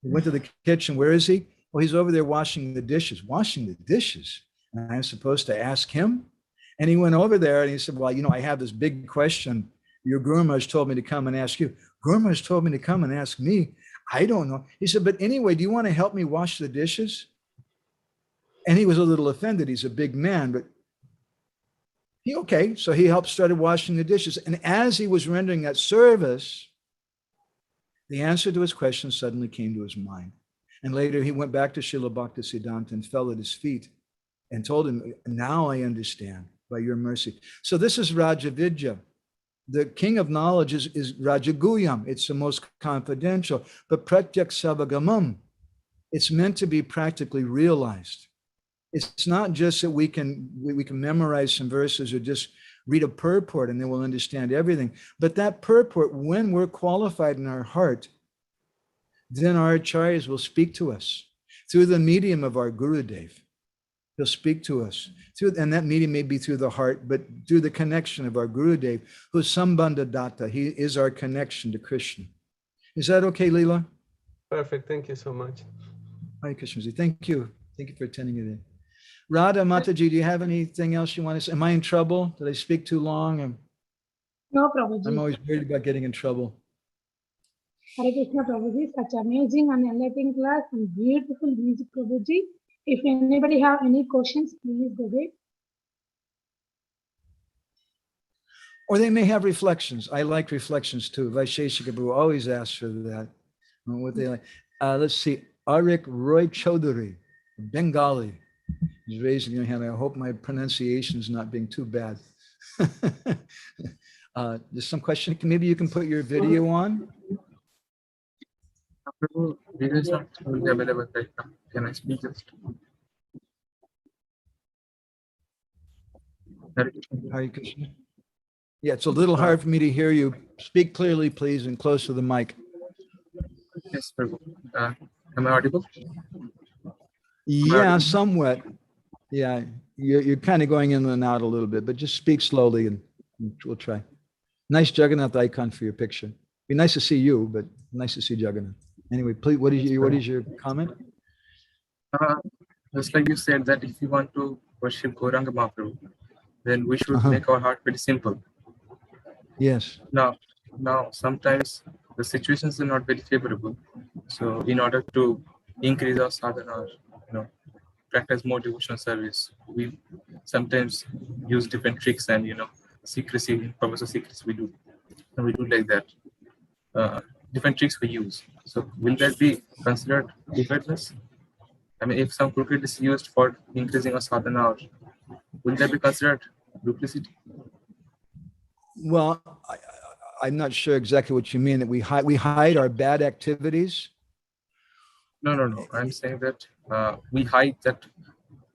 went to the kitchen. Where is he? Well, he's over there washing the dishes. Washing the dishes? And I'm supposed to ask him? And he went over there and he said, well, I have this big question. Your Guru Maharaj told me to come and ask you. Guru Maharaj told me to come and ask me. I don't know. He said, but anyway, do you want to help me wash the dishes? And he was a little offended. He's a big man, but okay. So he started washing the dishes. And as he was rendering that service, the answer to his question suddenly came to his mind. And later he went back to Srila Bhaktisiddhanta and fell at his feet and told him, now I understand by your mercy. So this is Rajavidya. The king of knowledge is Rajaguyam. It's the most confidential, but Pratyak Savagamam, it's meant to be practically realized. It's not just that we can memorize some verses or just read a purport and then we'll understand everything. But that purport, when we're qualified in our heart, then our Acharyas will speak to us through the medium of our Gurudev. He'll speak to us and that medium may be through the heart, but through the connection of our Gurudev, who's Sambandha Datta. He is our connection to Krishna. Is that okay, Leela? Perfect. Thank you so much. Hare Krishna. Thank you. Thank you for attending today. Radha Mataji, do you have anything else you want to say? Am I in trouble? Did I speak too long? No, Prabhuji. I'm always worried about getting in trouble. Hare Krishna, Prabhuji. Such amazing and enlightening class and beautiful music, Prabhuji. If anybody have any questions, please go ahead. Or they may have reflections. I like reflections too. Vaisheshika Prabhu always asks for that. What they like. Let's see. Arik Roy Chaudhary, Bengali. He's raising your hand. I hope my pronunciation is not being too bad. There's some question. Maybe you can put your video on. Video is not only available right now. Can I speak just? Hare Krishna. Yeah, it's a little hard for me to hear you. Speak clearly, please, and close to the mic. Yes, Prabhu. Am I audible? Yeah, somewhat. Yeah, you're kind of going in and out a little bit, but just speak slowly and we'll try. Nice Jagannath icon for your picture. Be nice to see you, but nice to see Jagannath. Anyway, please, what is your comment? Just like you said that if you want to worship Gauranga Mahaprabhu, then we should make our heart very simple. Yes. Now, sometimes the situations are not very favorable. So, in order to increase our sadhana, practice more devotional service, we sometimes use different tricks and secrecy, purpose of secrecy we do like that. Different tricks we use. So, will that be considered crookedness? I mean, if some crooked is used for increasing our sadhana, will that be considered duplicity? Well, I'm not sure exactly what you mean, that we hide our bad activities. No. I'm saying that we hide that.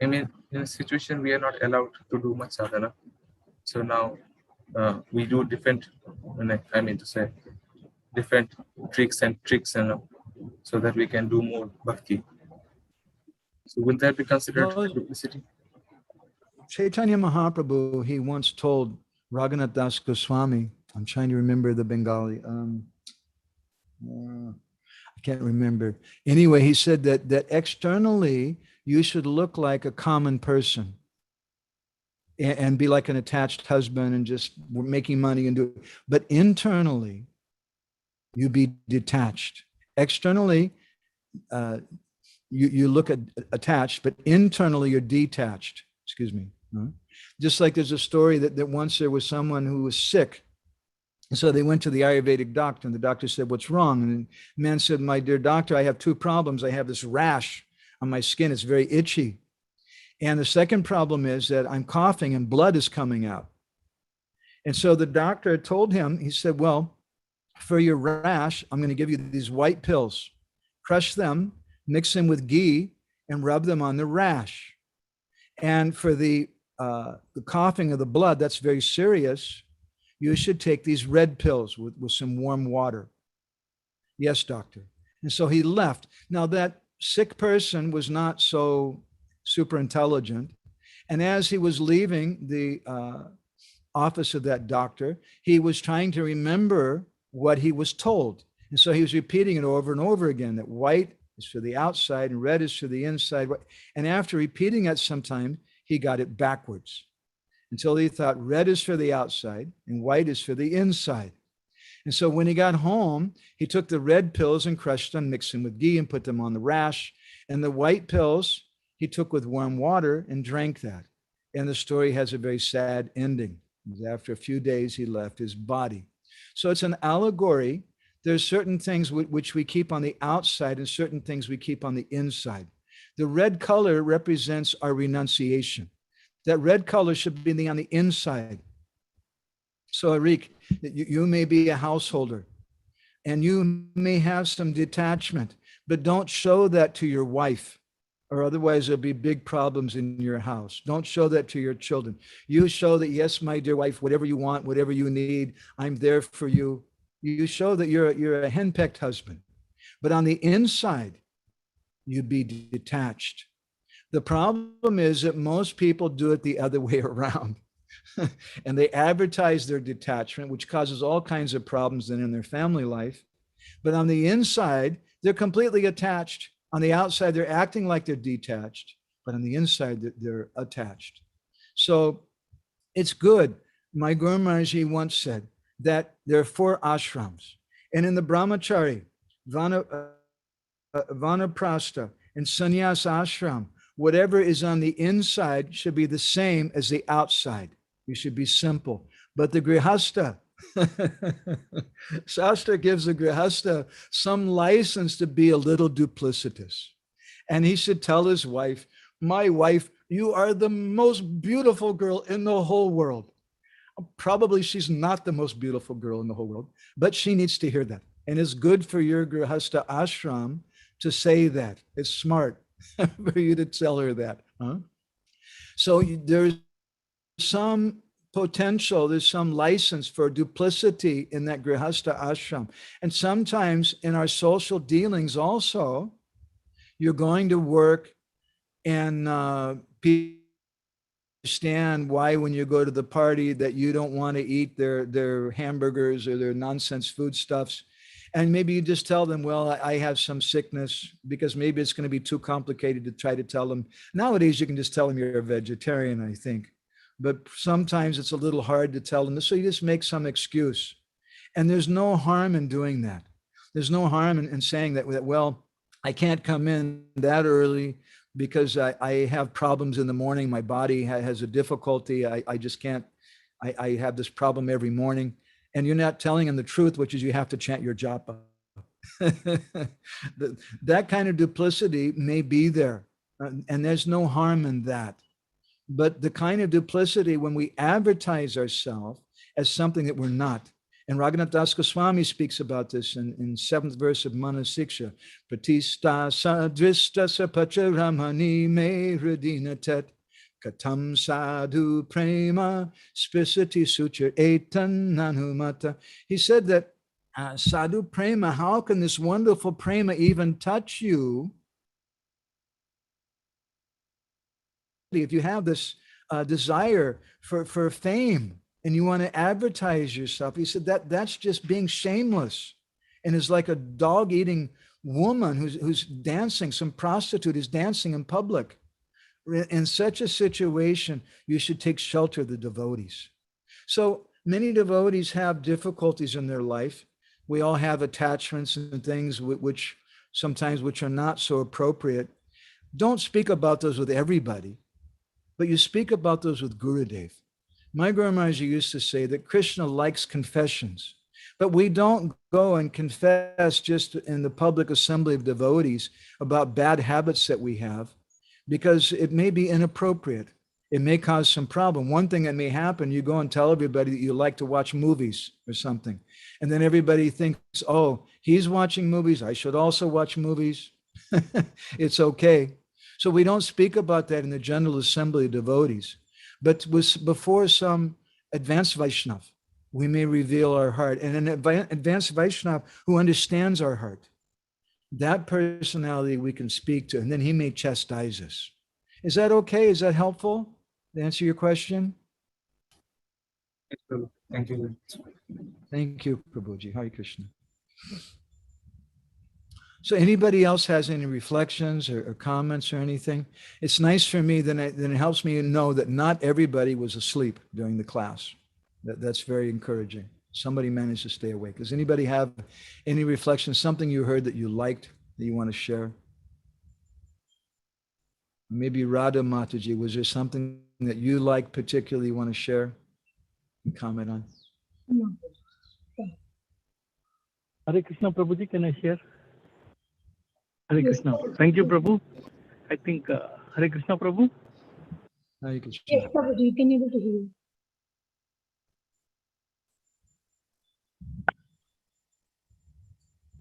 I mean, in a situation we are not allowed to do much sadhana. So now we do different, I mean to say, different tricks, so that we can do more bhakti. So will that be considered duplicity? Chaitanya Mahaprabhu, he once told Raghunath Das Goswami, I'm trying to remember the Bengali, I can't remember. Anyway, he said that externally, you should look like a common person and be like an attached husband and just making money and do it. But internally, you be detached. Externally, you look attached, but internally you're detached. Excuse me. Just like there's a story that once there was someone who was sick. So they went to the Ayurvedic doctor and the doctor said, what's wrong? And the man said, my dear doctor, I have two problems. I have this rash on my skin. It's very itchy. And the second problem is that I'm coughing and blood is coming out. And so the doctor told him, he said, well, for your rash, I'm going to give you these white pills. Crush them, mix them with ghee, and rub them on the rash. And for the coughing of the blood, that's very serious. You should take these red pills with some warm water. Yes, doctor. And so he left. Now that sick person was not so super intelligent. And as he was leaving the office of that doctor, he was trying to remember what he was told. And so he was repeating it over and over again, that white is for the outside and red is for the inside. And after repeating it sometime, he got it backwards until he thought red is for the outside and white is for the inside. And so when he got home, he took the red pills and crushed them, mixed them with ghee and put them on the rash. And the white pills he took with warm water and drank that. And the story has a very sad ending. After a few days, he left his body. So it's an allegory. There's certain things which we keep on the outside and certain things we keep on the inside. The red color represents our renunciation. That red color should be on the inside. So Arik, you may be a householder and you may have some detachment, but don't show that to your wife, or otherwise there'll be big problems in your house. Don't show that to your children. You show that, yes, my dear wife, whatever you want, whatever you need, I'm there for you. You show that you're a henpecked husband, but on the inside, you be detached. The problem is that most people do it the other way around. And they advertise their detachment, which causes all kinds of problems in their family life. But on the inside, they're completely attached. On the outside, they're acting like they're detached, but on the inside, they're attached. So it's good. My Guru Maharaj once said that there are 4 ashrams. And in the brahmachari, vanaprastha, and sannyas ashram, whatever is on the inside should be the same as the outside. You should be simple. But the grihastha, Shastra gives the grihastha some license to be a little duplicitous. And he should tell his wife, my wife, you are the most beautiful girl in the whole world. Probably she's not the most beautiful girl in the whole world, but she needs to hear that. And it's good for your grihastha ashram to say that. It's smart for you to tell her that. Huh? So there's some potential, there's some license for duplicity in that grihastha ashram. And sometimes in our social dealings also, you're going to work and people understand why when you go to the party that you don't want to eat their hamburgers or their nonsense foodstuffs. And maybe you just tell them, well, I have some sickness, because maybe it's going to be too complicated to try to tell them. Nowadays, you can just tell them you're a vegetarian, I think. But sometimes it's a little hard to tell them. So you just make some excuse. And there's no harm in doing that. There's no harm in saying that, well, I can't come in that early because I have problems in the morning. My body has a difficulty. I just can't, I have this problem every morning. And you're not telling them the truth, which is you have to chant your japa. That kind of duplicity may be there, and there's no harm in that. But the kind of duplicity when we advertise ourselves as something that we're not. And Raghunath Das Goswami speaks about this in 7th verse of Manasiksha. Pratista sadrista sapacha ramani me hridina tet katam sadhu prema spisati sucha etan nanumata. He said that sadhu prema, how can this wonderful prema even touch you? If you have this desire for fame, and you want to advertise yourself, he said that's just being shameless, and is like a dog-eating woman who's dancing, some prostitute is dancing in public. In such a situation, you should take shelter of the devotees. So many devotees have difficulties in their life. We all have attachments and things which are not so appropriate. Don't speak about those with everybody, but you speak about those with Gurudev. My Guru Maharaj used to say that Krishna likes confessions, but we don't go and confess just in the public assembly of devotees about bad habits that we have, because it may be inappropriate. It may cause some problem. One thing that may happen, you go and tell everybody that you like to watch movies or something, and then everybody thinks, oh, he's watching movies, I should also watch movies. It's okay. So we don't speak about that in the general assembly of devotees. But before some advanced Vaishnav, we may reveal our heart. And an advanced Vaishnav who understands our heart, that personality we can speak to, and then he may chastise us. Is that okay? Is that helpful to answer your question? Thank you. Thank you, Prabhuji. Hare Krishna. So anybody else has any reflections or comments or anything? It's nice for me, then it helps me know that not everybody was asleep during the class. That's very encouraging. Somebody managed to stay awake. Does anybody have any reflections, something you heard that you liked that you want to share? Maybe Radha Mataji, was there something that you like particularly you want to share and comment on? Hare Krishna, Prabhuji, can I share? Hare Krishna. Thank you, Prabhu. I think Hare Krishna, Prabhu. Hare Krishna. Yes, Prabhuji, you can able to hear you.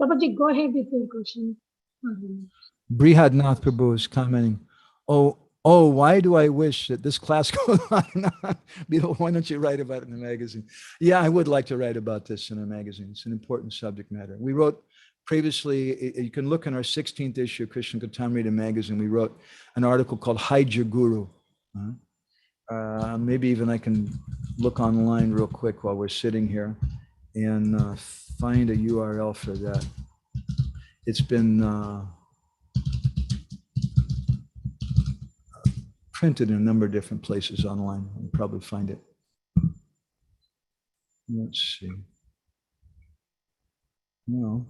Prabhuji, go ahead with your question. Brihadnath Prabhu is commenting, oh, why do I wish that this class goes on and on? Why don't you write about it in the magazine? Yeah, I would like to write about this in a magazine. It's an important subject matter. We wrote previously, you can look in our 16th issue, Krishna Katamrita magazine, we wrote an article called Hide Your Guru. Maybe even I can look online real quick while we're sitting here and find a URL for that. It's been printed in a number of different places online. You'll probably find it. Let's see. No.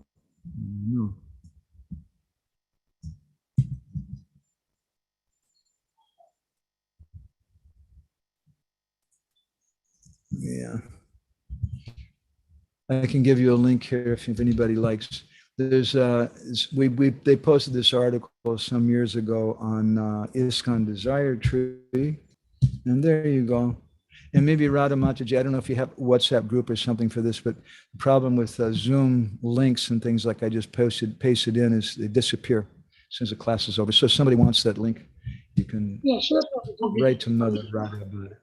Yeah. I can give you a link here if anybody likes. There's they posted this article some years ago on ISKCON Desire Tree, and there you go. And maybe Radha Mataji, I don't know if you have a WhatsApp group or something for this, but the problem with Zoom links and things like I just pasted in is they disappear as soon as the class is over. So if somebody wants that link, you can write to Mother Radha about it.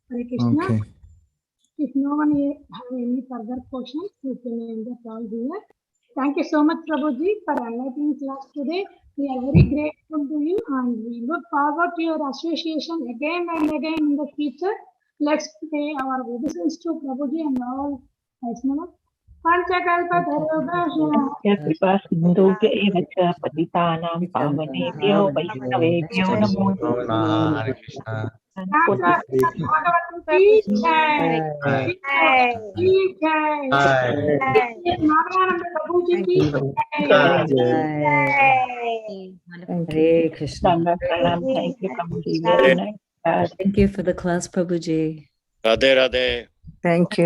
Hare Krishna. Okay. If no one have any further questions, you can end the call here. Thank you so much, Prabhuji, for enlightening class today. We are very grateful to you and we look forward to your association again and again in the future. Let's pay our obeisance to Prabhuji and all Vaishnavas. कृपा सिन्धुभ्य एव च पतितानां पावनेभ्यो वैष्णवेभ्यो नमो नमः। हरे Krishna. Bhagavatam ki jai. Madhavananda Prabhuji ki Hare Krishna. Thank you, Prabhuji. Very nice. Thank you for the class, Prabhuji. Radhe Radhe. Thank you.